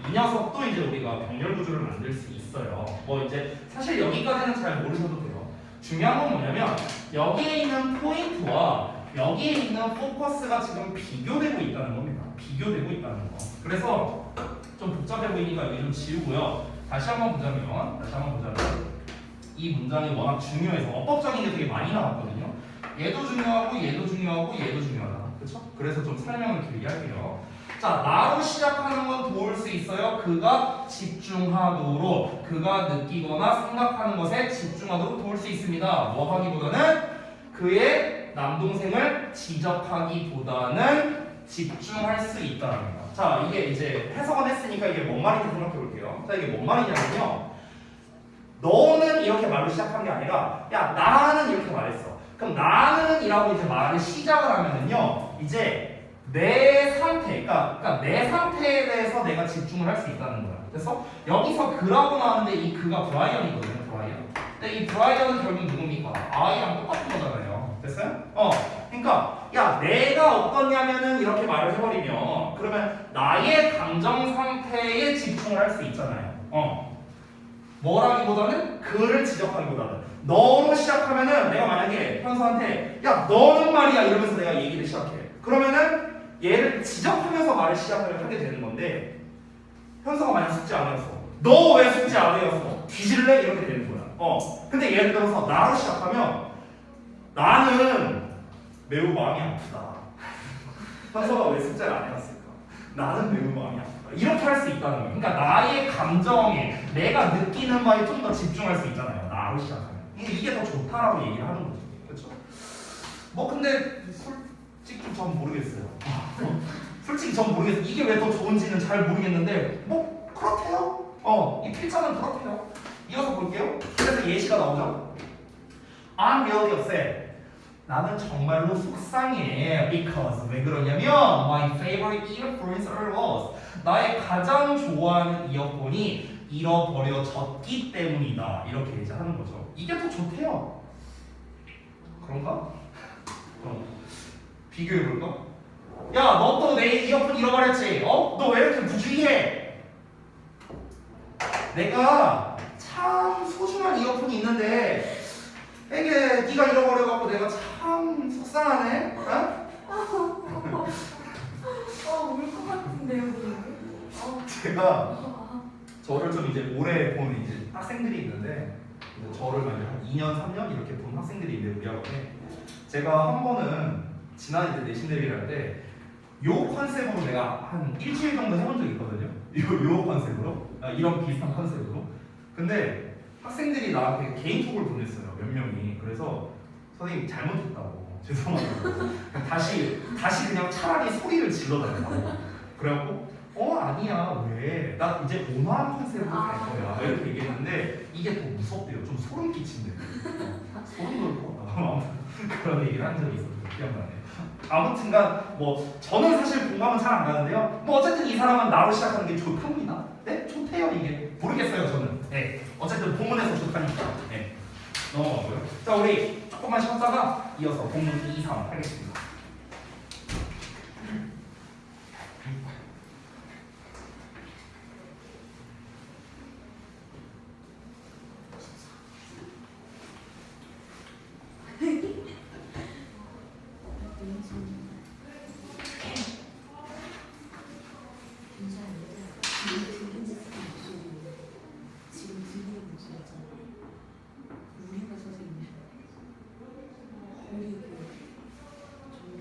이 녀석도 이제 우리가 병렬 구조를 만들 수 있어요. 뭐 이제 사실 여기까지는 잘 모르셔도 돼요. 중요한 건 뭐냐면 여기에 있는 포인트와 여기에 있는 포커스가 지금 비교되고 있다는 겁니다. 비교되고 있다는 거. 그래서 좀 복잡해 보이니까 여기 좀 지우고요. 다시 한번 보자면 이 문장이 워낙 중요해서 어법적인 게 되게 많이 나왔거든요. 얘도 중요하고 얘도 중요하고 얘도 중요하다. 그렇죠? 그래서 좀 설명을 길게 할게요. 자, 나로 시작하는 건 도울 수 있어요. 그가 집중하도록, 그가 느끼거나 생각하는 것에 집중하도록 도울 수 있습니다. 뭐 하기보다는 그의 남동생을 지적하기보다는 집중할 수 있다랍니다. 자, 이게 이제 해석은 했으니까 이게 뭔 말인지 생각해 볼게요. 자, 이게 뭔 말이냐면요. 너는 이렇게 말로 시작한 게 아니라 야, 나는 이렇게 말했어. 그럼 나는 이라고 이제 말을 시작을 하면은요. 이제 내 상태, 그러니까 내 상태에 대해서 내가 집중을 할 수 있다는 거야. 그래서 여기서 그라고 나왔는데 이 그가 브라이언이거든요. 브라이언. 근데 이 브라이언은 결국 누굽니까? I랑 똑같은 거잖아요. 됐어요? 그러니까 야, 내가 어떠냐면은 이렇게 말을 해버리면 그러면 나의 감정 상태에 집중을 할 수 있잖아요. 뭐라기보다는 그를 지적하기보다는 너로 시작하면은 내가 만약에 현서한테 야, 너는 말이야 이러면서 내가 얘기를 시작해. 그러면은 얘를 지적하면서 말을 시작을 하게 되는 건데 현서가 만약 숙제 안 해왔어. 너 왜 숙제 안 해왔어? 뒤질래? 이렇게 되는 거야. 근데 예를 들어서 나로 시작하면 나는 매우 마음이 아프다. 현서가 왜 숙제를 안 해왔을까? 나는 매우 마음이 아프다. 이렇게 할 수 있다는 거예요. 그러니까 나의 감정에 내가 느끼는 바에 좀 더 집중할 수 있잖아요. 나로 시작하면. 이게 더 좋다라고 얘기를 하는 거죠. 그렇죠? 뭐 근데 솔직히 전 모르겠어요. 솔직히 전 모르겠어요. 이게 왜 더 좋은지는 잘 모르겠는데 뭐 그렇대요. 이 필자는 그렇대요. 이어서 볼게요. 그래서 예시가 나오죠. I'm really upset. 나는 정말로 속상해. Because 왜 그러냐면 my favorite earphones are lost. 나의 가장 좋아하는 이어폰이 잃어버려졌기 때문이다. 이렇게 이제 하는 거죠. 이게 더 좋대요. 그런가? 비교해 볼까? 야, 너 또 내 이어폰 잃어버렸지? 어? 너 왜 이렇게 부주의해? 내가 참 소중한 이어폰이 있는데 이게 네가 잃어버려갖고 내가 참 속상하네. 어? 울 것 같은데요, 그러면? 제가 저를 좀 이제 오래 본 이제 학생들이 있는데 이제 저를 만약 한 2년, 3년 이렇게 본 학생들이 있는데 우리 학원에 제가 한 번은 지난 이제 내신 대비를 할 때 요 컨셉으로 내가 한 일주일 정도 해본 적이 있거든요. 요 컨셉으로 이런 비슷한 컨셉으로. 근데 학생들이 나한테 개인톡을 보냈어요. 몇 명이. 그래서 선생님 잘못했다고 죄송하다고 다시 그냥 차라리 소리를 질러달라고. 그래갖고 아니야 왜? 나 이제 온화한 컨셉으로 갈 거야. 이렇게 얘기했는데 이게 더 무섭대요. 좀 소름 끼친대요. 소름 돋을 것 같다. 그런 얘기를 한 적이 있었어요. 기억나네요. 아무튼간 뭐 저는 사실 공감은 잘 안 가는데요. 뭐 어쨌든 이 사람은 나로 시작하는 게 좋답니다. 네, 좋대요 이게. 모르겠어요 저는. 네, 어쨌든 본문에서 좋다니까. 네, 넘어가고요. 자, 우리 조금만 쉬었다가 이어서 본문 2, 3 하겠습니다. 지금 들리는 목소리 있잖아. 우리가 선생님. 우리 그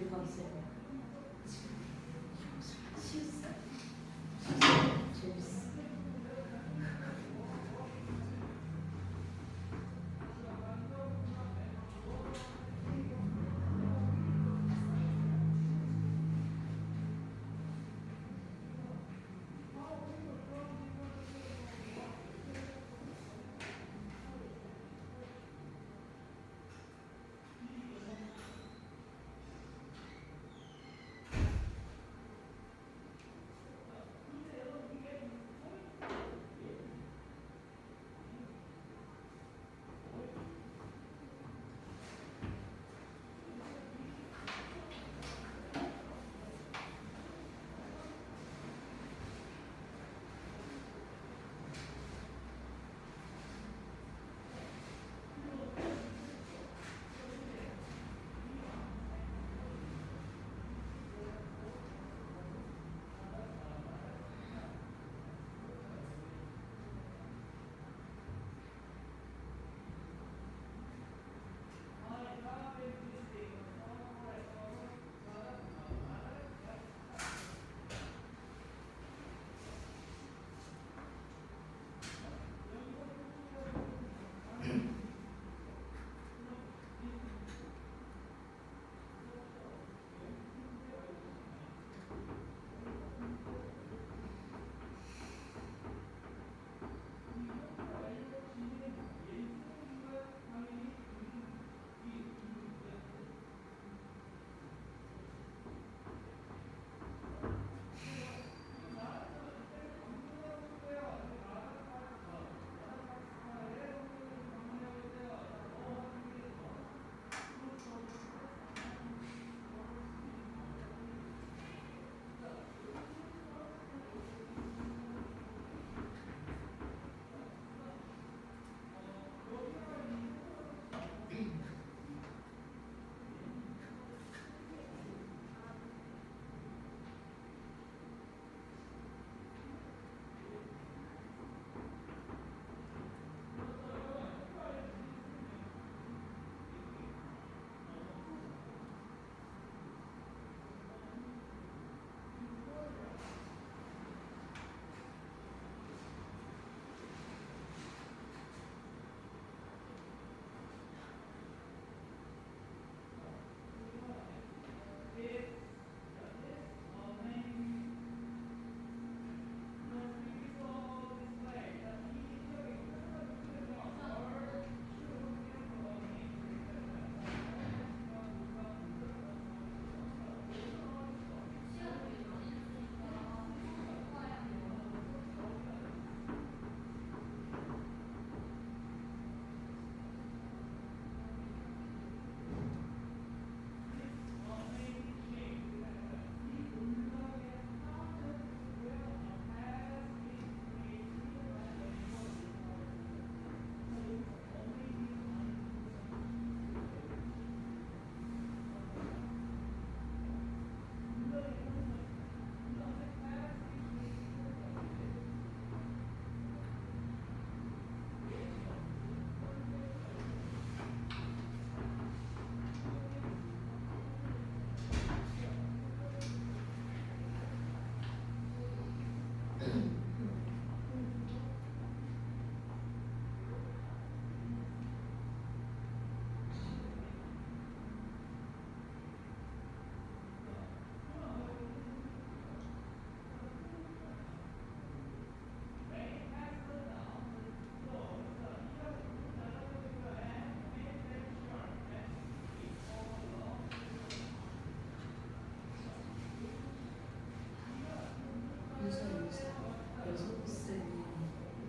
여성쌤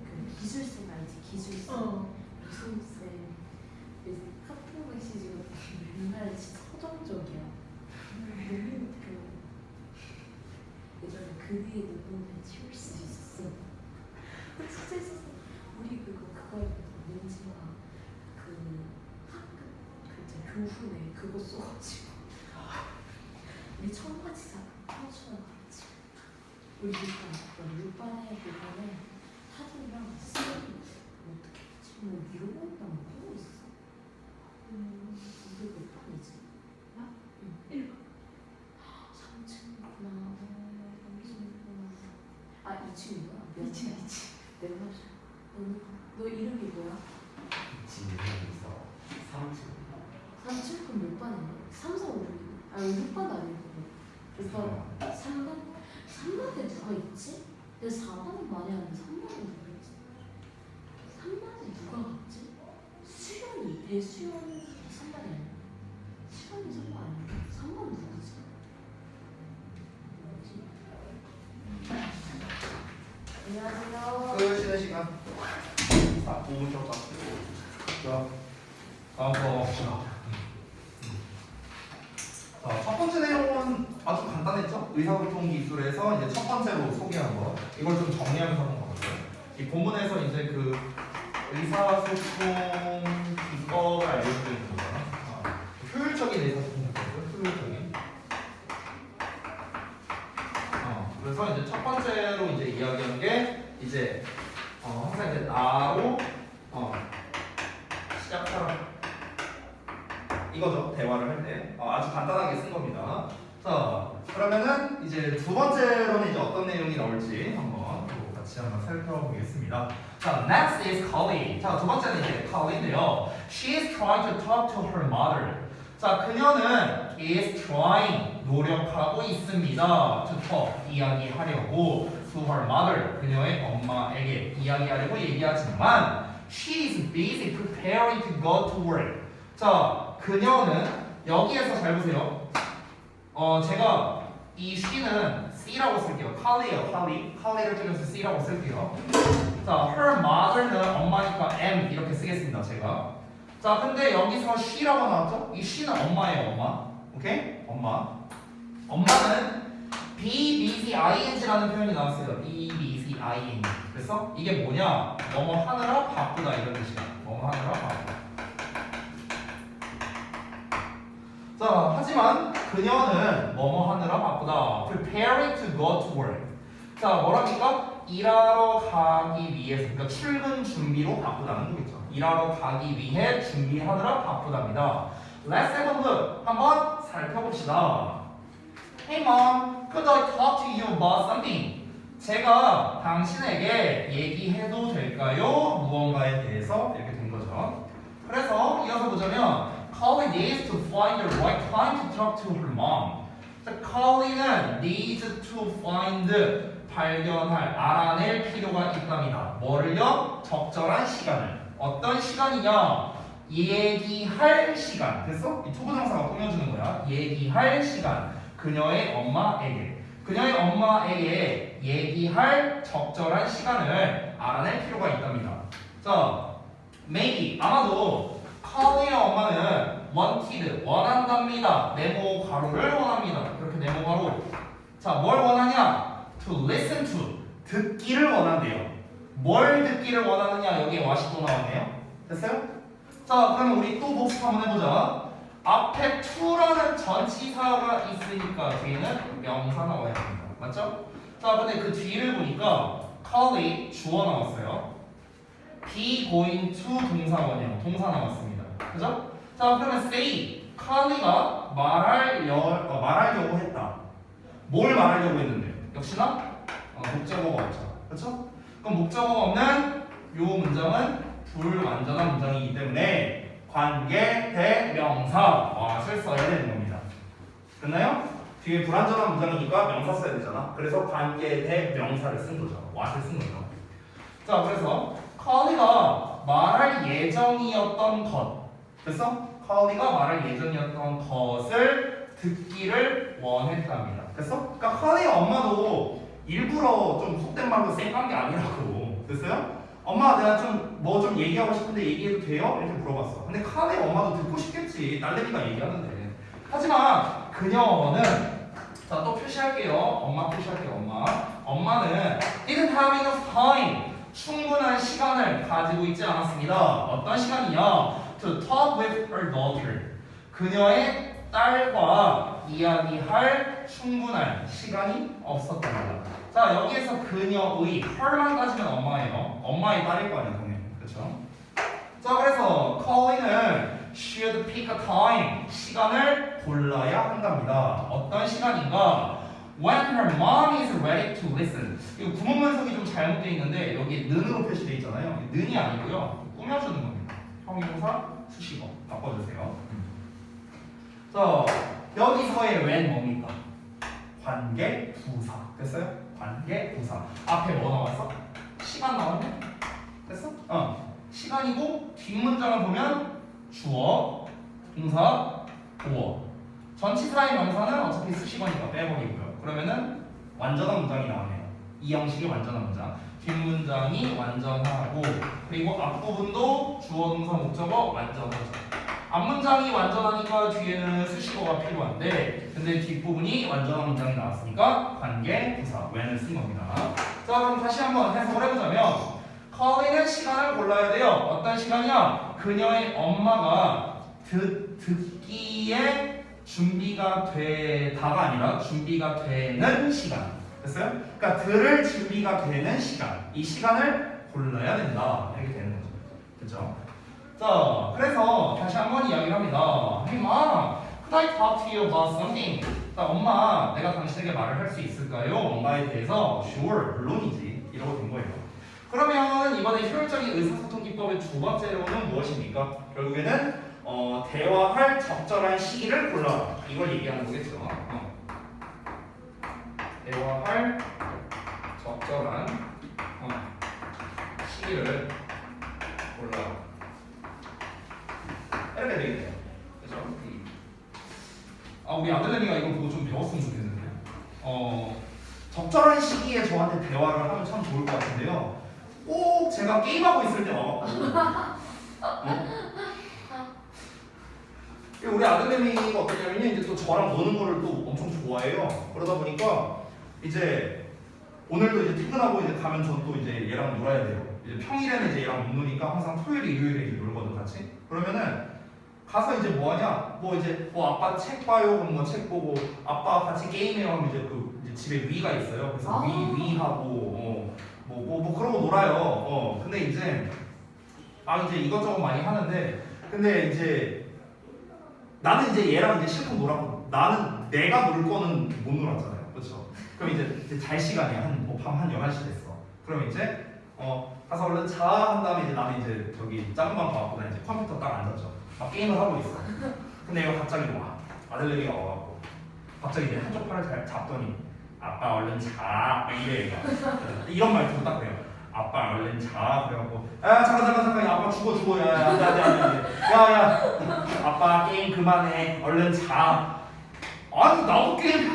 그 기술쌤 알지? 기술쌤. 여성쌤 카톡 메시지가 맨날 진짜 서정적이야. 너무 웃겨. 예전에 그대의 눈물을 치울 수 있었어. 진짜 있었어. 우리 그거 민지가 그 학급 교훈에 그거 써가지고 우리 청바지 사주는 거지. 우리 육반에 보면은 사진이랑 쌤 어떻게 했지? 뭐 이런 거랑 뭐 있어? 이게 몇 번이지? 나? 1번. 3층이구나. 3층이구나. 아 2층이구나. 2층. 내가 너 이름이 뭐야? 진행에서 3층? 그럼 몇 반이야? 3, 4, 5, 6. 아 6반 아니고. 오빠 3반? 3반에 누가 있지? 근데 4반은 많이 하는데 3반에 누가 있지? 3반에 누가 갔지? 수연이, 배수연이 3반이 아니야? 수연이 3반 아니야? 3반 누구지? 안녕하세요. 쉬는 시간. 5분 정도. 자, 다음 거 봅시다. 자, 첫 번째 내용은 아주 간단했죠? 의사소통 기술에서 이제 첫 번째로 소개한 거. 이걸 좀 정리하면서 한번 가볼게요. 이 본문에서 이제 그 의사소통 기법을 알려주고 있는 거잖아. 효율적인 의사소통 기법을 효율적인. 그래서 이제 첫 번째로 이제 이야기한 게 이제 항상 이제 나로 시작하라. 이거죠. 대화를 할 때. 아주 간단하게 쓴 겁니다. 자, 그러면은 이제 두 번째로는 이제 어떤 내용이 나올지 한번 또 같이 한번 살펴보겠습니다. 자, next is Collie. 자, 두 번째는 이제 Collie인데요. She is trying to talk to her mother. 자, 그녀는 is trying, 노력하고 있습니다. to talk, 이야기하려고 to her mother, 그녀의 엄마에게 이야기하려고 얘기하지만 she is busy preparing to go to work. 자, 그녀는 여기에서 잘 보세요. 제가 이 she는 C라고 쓸게요. Collie예요, Collie. Collie를 줄여서 C라고 쓸게요. 자, her mother는 엄마니까 M 이렇게 쓰겠습니다, 제가. 자, 근데 여기서 she라고 나왔죠? 이 she는 엄마예요, 엄마. 오케이? 엄마. 엄마는 be busy ing라는 표현이 나왔어요. be busy ing. 그래서 이게 뭐냐? 뭐뭐 하느라 바쁘다 이런 뜻이야. 뭐뭐 하느라 바쁘다. 자, 하지만 그녀는 뭐뭐 하느라 바쁘다. preparing to go to work. 자, 뭐랍니까? 일하러 가기 위해서, 그러니까 출근 준비로 바쁘다는 거겠죠. 일하러 가기 위해 준비하느라 바쁘답니다. Let's have a look. 한번 살펴봅시다. Hey mom, could I talk to you about something? 제가 당신에게 얘기해도 될까요? 무언가에 대해서 이렇게 된 거죠. 그래서 이어서 보자면 Collie needs to find the right time to talk to her mom. 자, Collie는 needs to find, 발견할, 알아낼 필요가 있답니다. 뭐를요? 적절한 시간을. 어떤 시간이냐? 얘기할 시간. 됐어? 이 투부정사가 꾸며주는 거야. 얘기할 시간. 그녀의 엄마에게. 그녀의 엄마에게 얘기할 적절한 시간을 알아낼 필요가 있답니다. 자, maybe, 아마도 Collie의 엄마는 wanted, 원한답니다. 네모 가로를 원합니다. 그렇게 네모 가로. 자, 뭘 원하냐? To listen to, 듣기를 원한대요. 뭘 듣기를 원하느냐? 여기에 what이 또 나오네요. 됐어요? 자, 그럼 우리 또 복습 한번 해보자. 앞에 to라는 전치사가 있으니까 뒤에는 명사 나와야 됩니다. 맞죠? 자, 근데 그 뒤를 보니까 Collie 주어 나왔어요. be going to 동사원이요. 동사 나왔습니다. 그죠? 자, 그러면 say, Collie가 말하려고 했다. 뭘 말하려고 했는데? 역시나 목적어가 없죠. 그렇죠? 그럼 목적어가 없는 요 문장은 불완전한 문장이기 때문에 관계 대명사를 써야 되는 겁니다. 됐나요? 뒤에 불완전한 문장이니까 명사 써야 되잖아. 그래서 관계 대명사를 쓴 거죠. what을 쓴 거죠. 자, 그래서 컬리가 말할 예정이었던 것. 됐어? 컬리가 말할 예정이었던 것을 듣기를 원했답니다. 됐어? 그러니까 컬리의 엄마도 일부러 좀 속된 말로 쌩깐 게 아니라고. 됐어요? 엄마 내가 좀 뭐 좀 얘기하고 싶은데 얘기해도 돼요? 이렇게 물어봤어. 근데 컬리의 엄마도 듣고 싶겠지. 딸내미가 얘기하는데. 하지만 그녀는 자, 또 표시할게요. 엄마 표시할게요. 엄마는 didn't have enough time. 충분한 시간을 가지고 있지 않았습니다. 어떤 시간이요? To talk with her daughter. 그녀의 딸과 이야기할 충분한 시간이 없었답니다. 자, 여기에서 그녀의 her만 따지면 엄마예요. 엄마의 딸일 거 아니야, 당연히. 그렇죠? 자, 그래서 Colleen은 should pick a time. 시간을 골라야 한답니다. 어떤 시간인가? When her mom is ready to listen. 이거 구문문석이 좀 잘못되어 있는데 여기 는으로 표시되어 있잖아요. 는이 아니고요. 꾸며주는 겁니다. 형용사, 수식어 바꿔주세요. 자, 여기서의 when 뭡니까? 관계 부사. 됐어요? 관계 부사. 앞에 뭐 나왔어? 시간 나왔네? 됐어? 시간이고 뒷문장을 보면 주어, 동사, 보어. 전치사의 명사는 어차피 수식어니까 빼버리고요. 그러면은 완전한 문장이 나오네요. 이 형식이 완전한 문장. 뒷문장이 완전하고 그리고 앞부분도 주어, 동사, 목적어 완전하죠. 앞문장이 완전하니까 뒤에는 수식어가 필요한데 근데 뒷부분이 완전한 문장이 나왔으니까 관계 부사 when을 쓴 겁니다. 자, 그럼 다시 한번 해석을 해보자면 컬리는 시간을 골라야 돼요. 어떤 시간이야? 그녀의 엄마가 듣기에 준비가 되다가 아니라 준비가 되는 시간. 됐어요? 그러니까 들을 준비가 되는 시간. 이 시간을 골라야 된다. 이렇게 되는 거죠. 그렇죠? 자, 그래서 다시 한번 이야기를 합니다. Hey mom, could I talk to you about something? 자, 엄마, 내가 당신에게 말을 할 수 있을까요? 뭔가에 대해서 Sure, 물론이지. 이러고 된 거예요. 그러면 이번에 효율적인 의사소통 기법의 두 번째로는 무엇입니까? 결국에는 대화할 적절한 시기를 골라. 이걸 얘기하는 거겠죠. 대화할 적절한 시기를 골라. 이렇게 되겠네요. 그죠? 우리 아들내미가 이걸 보고 좀 배웠으면 좋겠는데. 적절한 시기에 저한테 대화를 하면 참 좋을 것 같은데요. 꼭 제가 게임하고 있을 때 와갖고 우리 아들내미가 어떠냐면요, 이제 또 저랑 노는 거를 또 엄청 좋아해요. 그러다 보니까 이제 오늘도 이제 퇴근하고 이제 가면 전 또 이제 얘랑 놀아야 돼요. 이제 평일에는 이제 얘랑 못 노니까 항상 토요일, 일요일에 이제 놀거든 같이. 그러면은 가서 이제 뭐 하냐? 뭐 이제 뭐 아빠 책 봐요. 그럼 뭐 책 보고 아빠 같이 게임해요. 하면 이제 이제 집에 위가 있어요. 그래서 위하고 뭐 그러고 놀아요. 근데 이제 이제 이것저것 많이 하는데 근데 이제 나는 이제 얘랑 이제 실컷 놀았고 나는 내가 놀 거는 못 놀았잖아요. 그렇죠? 그럼 이제 잘 시간이야. 밤 한 11시 됐어. 그럼 이제 가서 얼른 자 한 다음에 이제 나는 이제 저기 작은 방 가갖고 나 이제 컴퓨터 딱 앉았죠. 막 게임을 하고 있어. 근데 얘가 갑자기 와. 아들내미가 와갖고 갑자기 내 한쪽 팔을 잘 잡더니 아빠 얼른 자. 이래 얘가. 이런 말투로 딱 그래요. 아빠 얼른 자. 그래갖고 잠깐 아빠 죽어 야 아빠 게임 그만해. 얼른 자. 아니 나도 게임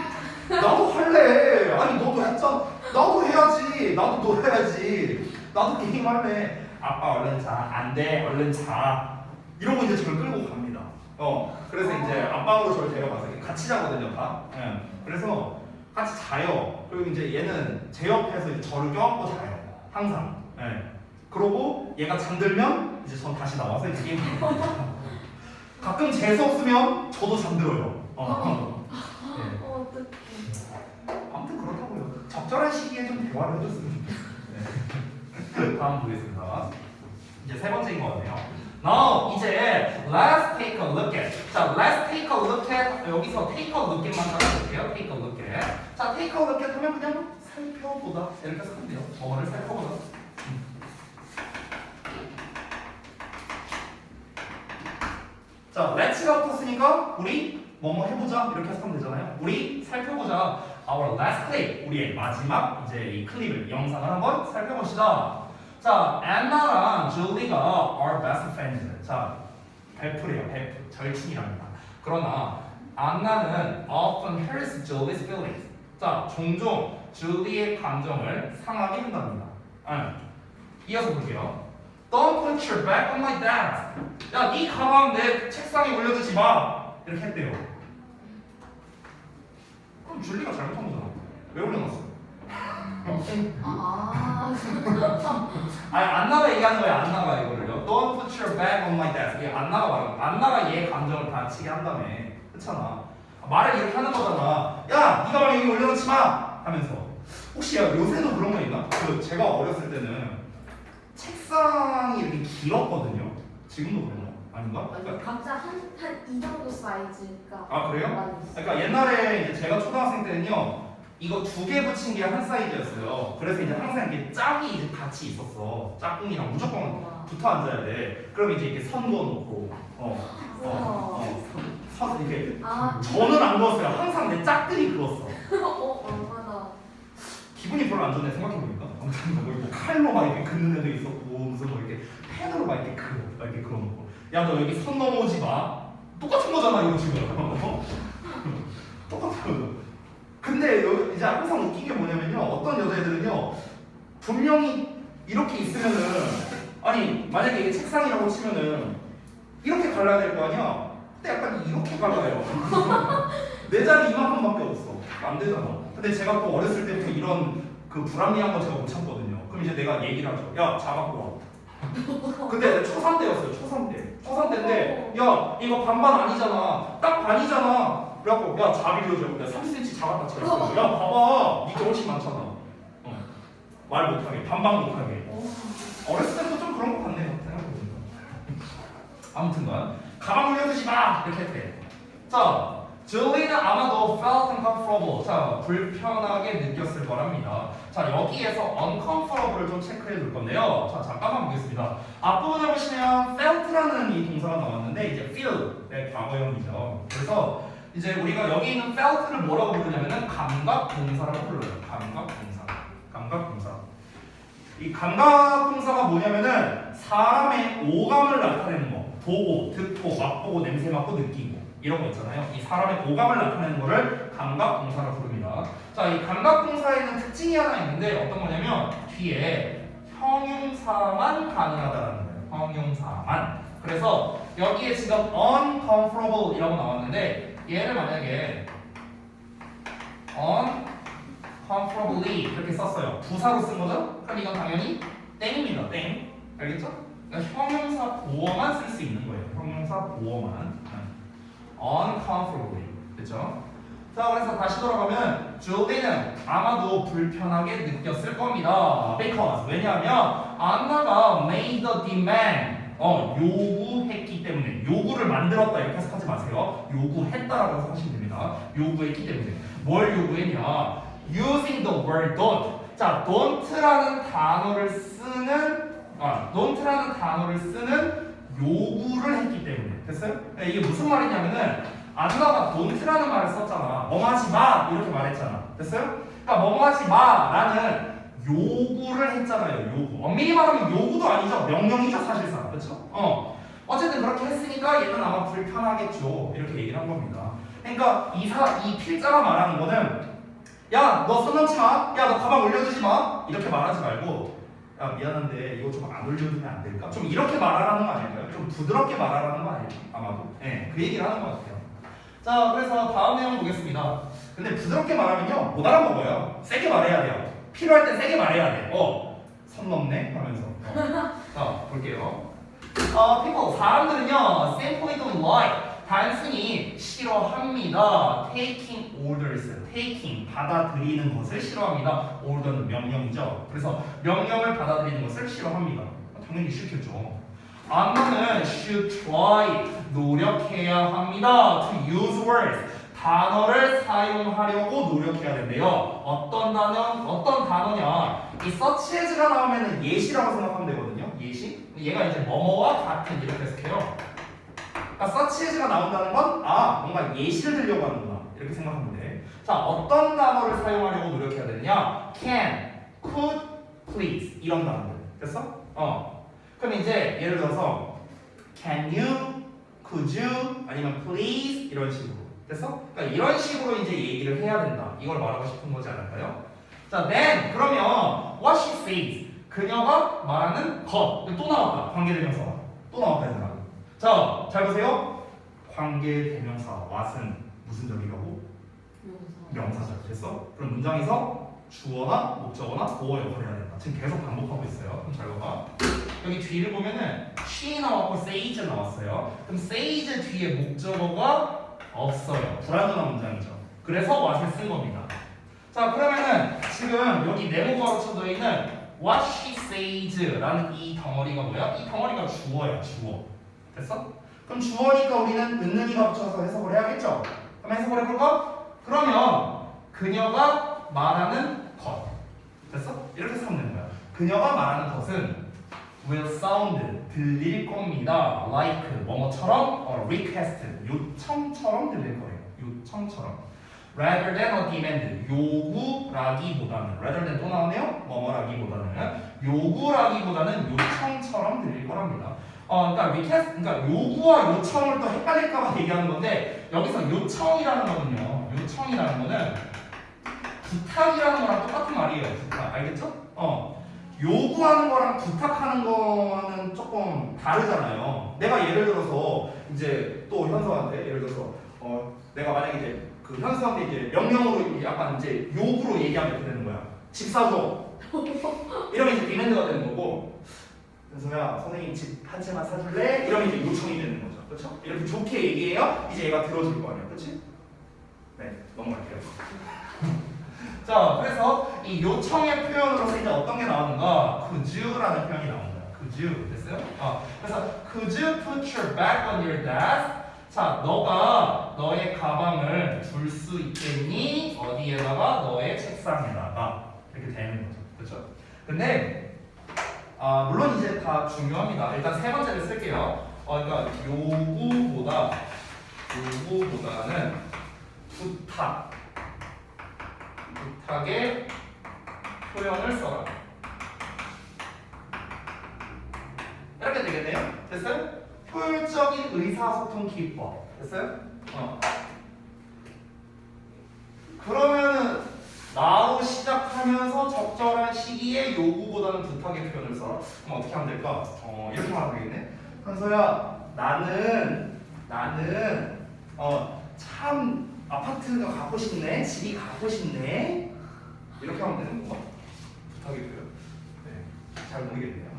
나도 할래. 아니 너도 했잖아. 나도 해야지. 나도 놀아야지. 나도 게임 할래. 아빠 얼른 자. 안 돼. 얼른 자. 이러고 이제 저를 끌고 갑니다. 그래서 이제 앞방으로 저를 데려가서 같이 자거든요, 다. 그래서 같이 자요. 그리고 이제 얘는 제 옆에서 이제 저를 껴안고 자요. 항상. 그러고 얘가 잠들면 이제 전 다시 나와서 이제 게임 합니다. 가끔 재수 없으면 저도 잠들어요. 어떡해. 아무튼 그렇다고요. 적절한 시기에 좀 대화를 해줬으면 좋겠어요. 다음 보겠습니다. 이제 세 번째인 것 같네요. Now 이제 let's take a look at. 자, let's take a look at. 여기서 take a look at만 따라볼게요. take a look at. 자, take a look at 하면 그냥 살펴보다 이렇게 해석하면 돼요. 뭐를 살펴보다. 자, let's가 붙었으니까 우리 뭐뭐 해보자 이렇게 해석하면 되잖아요. 우리 살펴보자. Our last clip, 우리의 마지막 이제 이 클립을 영상을 한번 살펴봅시다. 자, 안나랑 줄리가 are best friends. 자, 베프래요. 베프, 절친이랍니다. 그러나 안나는 often hurts Julie's feelings. 자, 종종 줄리의 감정을 상하게 한답니다. 이어서 볼게요. Don't put your back on my desk. 야, 네 가방 내 책상에 올려두지 마. 이렇게 했대요. 그럼 줄리가 잘못한 거잖아. 왜 올려놨어? 아니, 안나가 얘기하는 거야. 안나가 이거를요. Don't put your back on my desk. 이게 안나가 말하는 거야. 안나가 얘 감정을 다치게 한다며. 그렇잖아. 말을 이렇게 하는 거잖아. 야, 네 가방 여기 올려놓지 마. 하면서. 혹시 야, 요새도 그런 거 있나? 제가 어렸을 때는 책상이 이렇게 길었거든요. 지금도 그런 거 아닌가? 아니, 각자 한 이 정도 사이즈가 아, 그래요? 많이 있어요. 그러니까 옛날에 이제 제가 초등학생 때는요, 이거 2개 붙인 게 한 사이즈였어요. 그래서 이제 항상 이렇게 짝이 이제 같이 있었어. 짝꿍이랑 무조건 붙어 앉아야 돼. 그럼 이제 이렇게 선 그어놓고, 선 이렇게. 저는 안 그었어요. 항상 내 짝들이 그었어. 얼마나 기분이 별로 안 좋네 생각해보니까. 아무튼 뭐 칼로 막 이렇게 긋는 애도 있었고, 무슨 뭐 이렇게 펜으로 막 이렇게 그어놓고. 야, 너 여기 선 넘어오지 마. 똑같은 거잖아 이거 지금. 똑같은 거죠. 근데 이제 항상 웃긴 게 뭐냐면요, 어떤 여자애들은요 분명히 이렇게 있으면은, 아니 만약에 이게 책상이라고 치면은 이렇게 갈라야 될 거 아니야. 근데 약간 이렇게 갈라요. 내 자리 이만큼밖에 없어. 안 되잖아. 근데 제가 또 어렸을 때부터 이런 그 불합리한 거 제가 못 참거든요. 그럼 이제 내가 얘기를 하죠. 야, 잡아갖고 와. 근데 초3 때였어요. 초3 때. 초3 때인데, 야, 이거 반반 아니잖아. 딱 반이잖아. 그래갖고, 야, 잡이 빌려줘. 내가 30cm 잡았다 쳤어. 야, 봐봐. 니게 훨씬 많잖아. 말 못하게, 반반 못하게. 어렸을 때도 좀 그런 거 같네요. 생각해보니까. 아무튼간, 가방 올려두지 마! 이렇게 했대. 자, 줄리는 아마도 felt uncomfortable. 자, 불편하게 느꼈을 거랍니다. 자, 여기에서 uncomfortable을 좀 체크해 둘 건데요. 자, 잠깐만 보겠습니다. 앞부분을 보시면 felt라는 이 동사가 나왔는데, 이제 feel의 과거형이죠. 그래서 이제 우리가 여기 있는 felt를 뭐라고 부르냐면은 감각 동사라고 불러요. 감각 동사. 감각 동사. 이 감각 동사가 뭐냐면은 사람의 오감을 나타내는 거. 보고, 듣고, 맛보고, 냄새 맡고, 느끼고. 이런 거 있잖아요. 이 사람의 오감을 나타내는 거를 감각 동사라고 부릅니다. 자, 이 감각 동사에는 특징이 하나 있는데 어떤 거냐면 뒤에 형용사만 가능하다라는 거예요. 형용사만. 그래서 여기에 지금 uncomfortable 이라고 나왔는데 얘를 만약에 uncomfortably 이렇게 썼어요. 부사로 쓴 거죠? 그럼 이건 당연히 땡입니다. 땡. 알겠죠? 그러니까 형용사 보어만 쓸 수 있는 거예요. 형용사 보어만. uncomfortably. 그렇죠? 자, 그래서 다시 돌아가면 줄리는 아마도 불편하게 느꼈을 겁니다. Because 왜냐하면 안나가 made a demand. 요구했기 때문에. 요구를 만들었다 이렇게 해석하지 마세요. 요구했다라고 해석하시면 됩니다. 요구했기 때문에. 뭘 요구했냐? Using the word don't. 자, don't라는 단어를 쓰는 요구를 했기 때문에. 됐어요? 이게 무슨 말이냐면은 안나가 don't라는 말을 썼잖아. 뭐하지 마 이렇게 말했잖아. 됐어요? 그러니까 뭐하지 마라는 요구를 했잖아요. 요구. 엄밀히 말하면 요구도 아니죠. 명령이죠 사실상. 그렇죠? 어쨌든 그렇게 했으니까 얘는 아마 불편하겠죠. 이렇게 얘기를 한 겁니다. 그러니까 이 필자가 말하는 거는 야, 너 손 넘지 마. 야, 너 가방 올려두지 마. 이렇게 말하지 말고 야, 미안한데 이거 좀 안 올려주면 안 될까? 좀 이렇게 말하라는 거 아닐까요? 좀 부드럽게 말하라는 거 아닐까요? 아마도. 네, 그 얘기를 하는 것 같아요. 자, 그래서 다음 내용 보겠습니다. 근데 부드럽게 말하면요 못 알아먹어요. 세게 말해야 돼요. 필요할 때 세게 말해야 돼. 선 넘네 하면서. 자, 볼게요. people 사람들은요 simply don't like 단순히 싫어합니다. taking orders, taking 받아들이는 것을 싫어합니다. order는 명령이죠. 그래서 명령을 받아들이는 것을 싫어합니다. 당연히 싫겠죠. 안나는 should try 노력해야 합니다. to use words 단어를 사용하려고 노력해야 된대요. 어떤 단어냐? 이 such as가 나오면은 예시라고 생각하면 되거든요. 예시? 얘가 이제 뭐뭐와 같은 이렇게 해석해요. 그러니까 such as가 나온다는 건 뭔가 예시를 들려고 하는구나 이렇게 생각하면 돼. 자, 어떤 단어를 사용하려고 노력해야 되느냐? can, could, please 이런 단어들. 됐어? 그럼 이제 예를 들어서 can you, could you, 아니면 please 이런 식으로. 됐어? 그러니까 이런 식으로 이제 얘기를 해야 된다. 이걸 말하고 싶은 거지 않을까요? 자, then 그러면 what she says 그녀가 말하는 것. 또 나왔다. 관계대명사가. 또 나왔다 얘들아. 자, 잘 보세요. 관계대명사 what은 무슨 적이라고? 명사절. 됐어? 그럼 문장에서 주어나 목적어나 보어 역할을 해야 된다. 지금 계속 반복하고 있어요. 그럼 잘 봐봐. 여기 뒤를 보면은 she 나왔고 says 나왔어요. 그럼 says 뒤에 목적어가 없어요. 불완전한 문장이죠. 그래서 what을 쓴 겁니다. 자, 그러면은 지금 여기 네모가로 쳐져 있는 what she says라는 이 덩어리가 뭐야? 이 덩어리가 주어야, 주어. 됐어? 그럼 주어니까 우리는 은는이가 붙여서 해석을 해야겠죠? 그럼 해석을 해볼까? 그러면 그녀가 말하는 것. 됐어? 이렇게 쓰면 되는 거야. 그녀가 말하는 것은 will sound 들릴 겁니다. like 뭐뭐처럼 request 요청처럼 들릴 거예요. 요청처럼. rather than a demand 요구라기보다는 rather than 또 나오네요. 뭐뭐라기보다는 요구라기보다는 요청처럼 들릴 거랍니다. 그러니까 request 그러니까 요구와 요청을 또 헷갈릴까봐 얘기하는 건데 여기서 요청이라는 거는요. 요청이라는 거는 부탁이라는 거랑 똑같은 말이에요. 부탁 알겠죠? 요구하는 거랑 부탁하는 거는 조금 다르잖아요. 내가 예를 들어서 이제 또 현수한테 예를 들어서 내가 만약에 이제 그 현수한테 이제 명령으로 약간 이제 요구로 얘기하면 이렇게 되는 거야. 집 사줘. 이러면 이제 디맨드가 되는 거고 현수야 선생님 집 한 채만 사줄래? 이러면 이제 요청이 되는 거죠. 그렇죠? 이렇게 좋게 얘기해야 이제 얘가 들어줄 거 아니야. 그렇지? 네 넘어갈게요. 자, 그래서 이 요청의 표현으로서 이제 어떤 게 나오는가? Could you라는 표현이 나온 거야. Could you 됐어요? 그래서 Could you put your bag on your desk? 자, 너가 너의 가방을 둘 수 있겠니? 어디에다가? 너의 책상에다가 이렇게 되는 거죠. 그렇죠? 근데 물론 이제 다 중요합니다. 일단 세 번째를 쓸게요. 그러니까 요구보다는 부탁의 표현을 써라. 이렇게 되겠네요. 됐어요? 효율적인 의사소통 기법. 됐어요? 그러면은 나로 시작하면서 적절한 시기에 요구보다는 부탁의 표현을 써라. 그럼 어떻게 하면 될까? 이렇게 말하면 되겠네. 현서야, 나는 참 아파트가 가고 싶네. 집이 가고 싶네. 이렇게 하면 되는 건가? 부탁의 표현. 네, 잘 모르겠네요.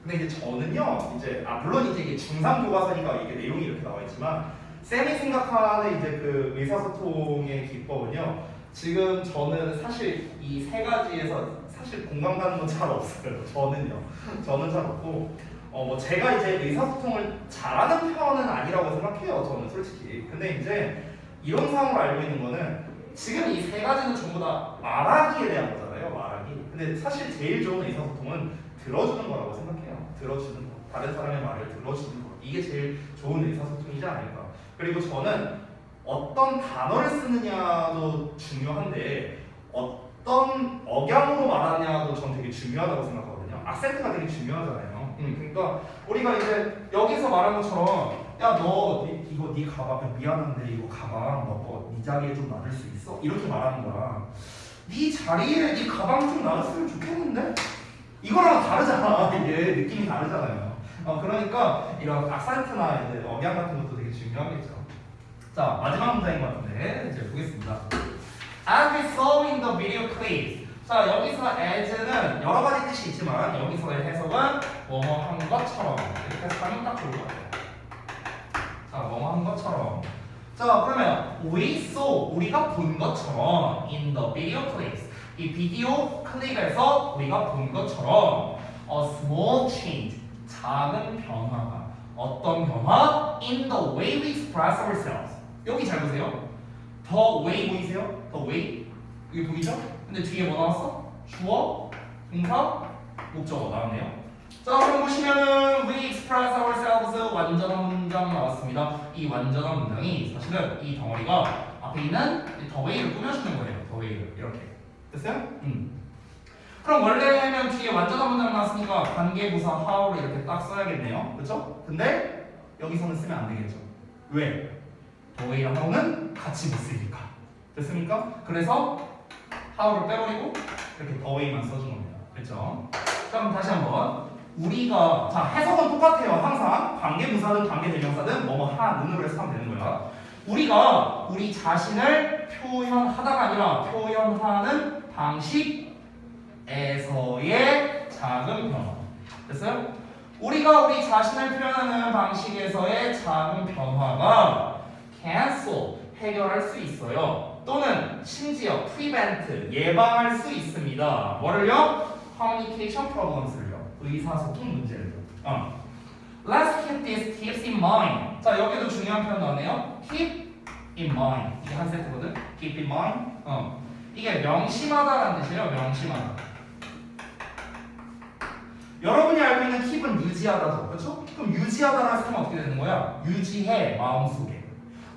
근데 이제 저는요, 이제 물론 이제 이게 중3 교과서니까 이게 내용이 이렇게 나와 있지만 쌤이 생각하는 이제 그 의사소통의 기법은요. 지금 저는 사실 이 세 가지에서 사실 공감 가는 건 잘 없어요. 저는 잘 없고 뭐 제가 이제 의사소통을 잘하는 편은 아니라고 생각해요. 저는 솔직히. 근데 이제 이론상으로 알고 있는 거는 지금 이 세 가지는 전부 다 말하기에 대한 거잖아요. 말하기. 근데 사실 제일 좋은 의사소통은 들어주는 거라고 생각해요. 들어주는 거. 다른 사람의 말을 들어주는 거. 이게 제일 좋은 의사소통이지 않을까. 그리고 저는 어떤 단어를 쓰느냐도 중요한데 어떤 억양으로 말하냐도 전 되게 중요하다고 생각하거든요. 악센트가 되게 중요하잖아요. 그러니까 우리가 이제 여기서 말한 것처럼 야 너 이거 네 가방 미안한데 이거 가방 네 자리에 좀 놔둘 수 있어? 이렇게 말하는 거야. 네 자리에 네 가방 좀 놔뒀으면 좋겠는데? 이거랑 다르잖아. 이게 느낌이 다르잖아요. 그러니까 이런 악센트나 이제 억양 같은 것도 되게 중요하겠죠. 자, 마지막 문장인 것 같은데 이제 보겠습니다. As we saw in the video clips. 자, 여기서 as는 여러 가지 뜻이 있지만 여기서의 해석은 뭐뭐 한 것처럼 이렇게 해석하면 딱 좋을 것 같아요. 자, 뭐뭐 한 것처럼. 자, 그러면 we saw 우리가 본 것처럼 in the video clips 이 비디오 클립에서 우리가 본 것처럼 a small change 작은 변화가 어떤 변화? In the way we express ourselves 여기 잘 보세요. the way 보이세요? the way 여기 보이죠? 근데 뒤에 뭐 나왔어? 주어, 동사, 목적어 나왔네요. 자 그럼 보시면은 we express ourselves 완전한 문장 나왔습니다. 이 완전한 문장이 사실은 이 덩어리가 앞에 있는 the way를 꾸며주는 거예요. the way를 이렇게 됐어요? 그럼 원래는 뒤에 완전한 문장 나왔으니까 관계부사 how를 이렇게 딱 써야겠네요. 그렇죠? 근데 여기서는 쓰면 안 되겠죠. 왜? the way랑 how는 같이 못 쓰니까. 됐습니까? 그래서 how를 빼버리고 이렇게 the way만 써준 겁니다. 그렇죠? 자 그럼 다시 한번 우리가 자 해석은 똑같아요. 항상 관계부사든 관계대명사든 뭐뭐 하는으로 해석하면 되는 거야. 우리가 우리 자신을 표현하다가 아니라 표현하는 방식에서의 작은 변화. 됐어요? 우리가 우리 자신을 표현하는 방식에서의 작은 변화가 cancel 해결할 수 있어요. 또는 심지어 prevent 예방할 수 있습니다. 뭐를요? communication problems를요. 의사소통 문제를요. Let's keep these tips in mind. 자 여기도 중요한 표현 나오네요. keep in mind. 이게 한 세트거든. keep in mind. 이게 명심하다라는 뜻이에요. 명심하다. 여러분이 알고 있는 keep은 유지하다죠. 그렇죠? 그럼 유지하다라는 쓰면 어떻게 되는 거야? 유지해 마음속에.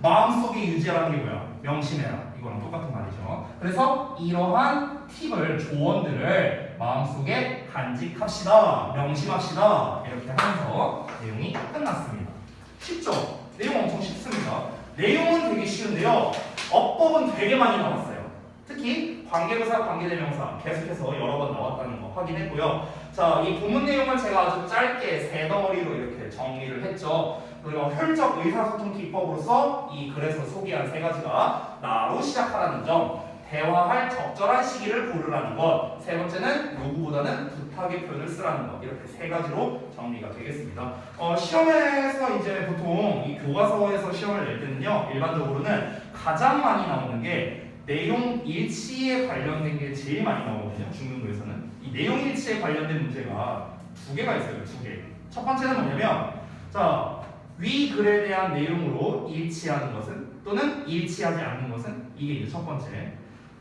마음속에 유지하라는 게 뭐야? 명심해라. 이거랑 똑같은 말이죠. 그래서 이러한 팁을 조언들을 마음속에 간직합시다. 명심합시다. 이렇게 하면서 내용이 끝났습니다. 쉽죠? 내용 엄청 쉽습니다. 내용은 되게 쉬운데요. 어법은 되게 많이 나왔어요. 특히 관계부사, 관계대명사 계속해서 여러 번 나왔다는 거 확인했고요. 자, 이 본문 내용을 제가 아주 짧게 세 덩어리로 이렇게 정리를 했죠. 그리고 혈적 의사소통 기법으로서 이 글에서 소개한 세 가지가 나로 시작하라는 점, 대화할 적절한 시기를 고르라는 것, 세 번째는 요구보다는 부탁의 표현을 쓰라는 것, 이렇게 세 가지로 정리가 되겠습니다. 시험에서 이제 보통 이 교과서에서 시험을 낼 때는요, 일반적으로는 가장 많이 나오는 게 내용 일치에 관련된 게 제일 많이 나오거든요. 중등부에서는 이 내용 일치에 관련된 문제가 두 개가 있어요. 두 개. 첫 번째는 뭐냐면, 자, 위 글에 대한 내용으로 일치하는 것은 또는 일치하지 않는 것은 이게 이제 첫 번째.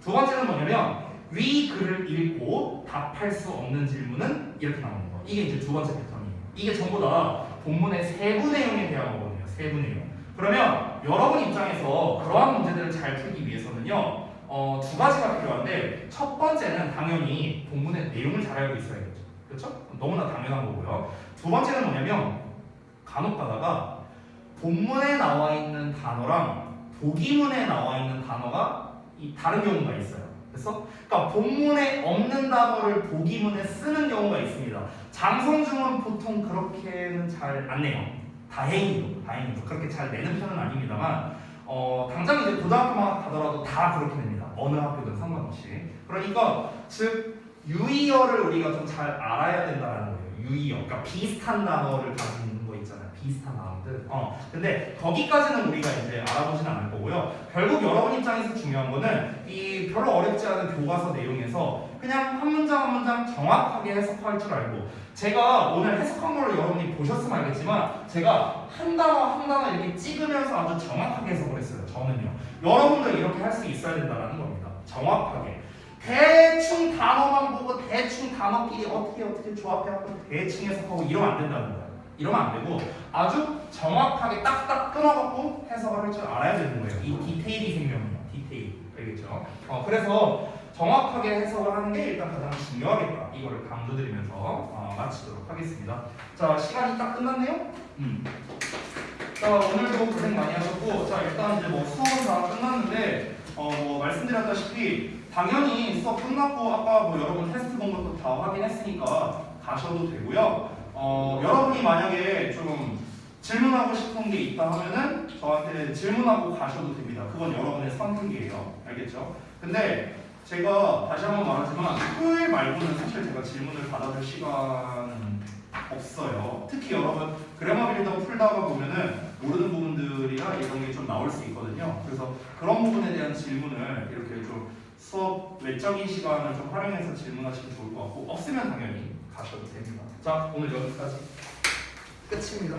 두 번째는 뭐냐면 위 글을 읽고 답할 수 없는 질문은 이렇게 나오는 거. 이게 이제 두 번째 패턴이에요. 이게 전부 다 본문의 세부 내용에 대한 거거든요. 세부 내용. 그러면 여러분 입장에서 그러한 문제들을 잘 풀기 위해서는요, 두 가지가 필요한데 첫 번째는 당연히 본문의 내용을 잘 알고 있어야겠죠. 그렇죠? 너무나 당연한 거고요. 두 번째는 뭐냐면 간혹 가다가 본문에 나와 있는 단어랑 보기문에 나와 있는 단어가 다른 경우가 있어요. 그래서 그러니까 본문에 없는 단어를 보기문에 쓰는 경우가 있습니다. 장성중은 보통 그렇게는 잘 안 내요. 다행히도 그렇게 잘 내는 편은 아닙니다만 당장 이제 고등학교만 가더라도 다 그렇게 냅니다. 어느 학교든 상관없이. 그러니까 즉 유의어를 우리가 좀 잘 알아야 된다는 거예요. 유의어, 그러니까 비슷한 단어를 가지고 있는 거 있잖아요. 비슷한 단어들. 근데 거기까지는 우리가 이제 알아보진 않을 거고요. 결국 여러분 입장에서 중요한 거는 이 별로 어렵지 않은 교과서 내용에서 그냥 한 문장 한 문장 정확하게 해석할 줄 알고, 제가 오늘 해석한 걸로 여러분이 보셨으면 알겠지만 제가 한 단어 한 단어 이렇게 찍으면서 아주 정확하게 해석을 했어요. 저는요. 여러분도 이렇게 할 수 있어야 된다는 겁니다. 정확하게. 대충 단어만 보고 대충 단어끼리 어떻게 조합해갖고 대충 해석하고 이러면 안 된다는 거예요. 이러면 안 되고 아주 정확하게 딱딱 끊어갖고 해석을 할 줄 알아야 되는 거예요. 이 디테일이 생명이에요. 디테일. 알겠죠? 그래서 정확하게 해석을 하는 게 일단 가장 중요하겠다. 이거를 강조드리면서 마치도록 하겠습니다. 자, 시간이 딱 끝났네요? 자, 오늘도 고생 많이 하셨고, 자, 일단 이제 뭐 수업은 다 끝났는데, 말씀드렸다시피, 당연히 수업 끝났고, 아까 뭐 여러분 테스트 본 것도 다 확인했으니까 가셔도 되고요. 여러분이 만약에 좀 질문하고 싶은 게 있다 하면은 저한테 질문하고 가셔도 됩니다. 그건 여러분의 선택이에요. 알겠죠? 근데 제가 다시 한번 말하지만 토요일 말고는 사실 제가 질문을 받아줄 시간은 없어요. 특히 여러분 그래머 빌더 풀다가 보면은 모르는 부분들이나 이런 게 좀 나올 수 있거든요. 그래서 그런 부분에 대한 질문을 이렇게 좀 수업 외적인 시간을 좀 활용해서 질문하시면 좋을 것 같고, 없으면 당연히 가셔도 됩니다. 자, 오늘 여기까지 끝입니다.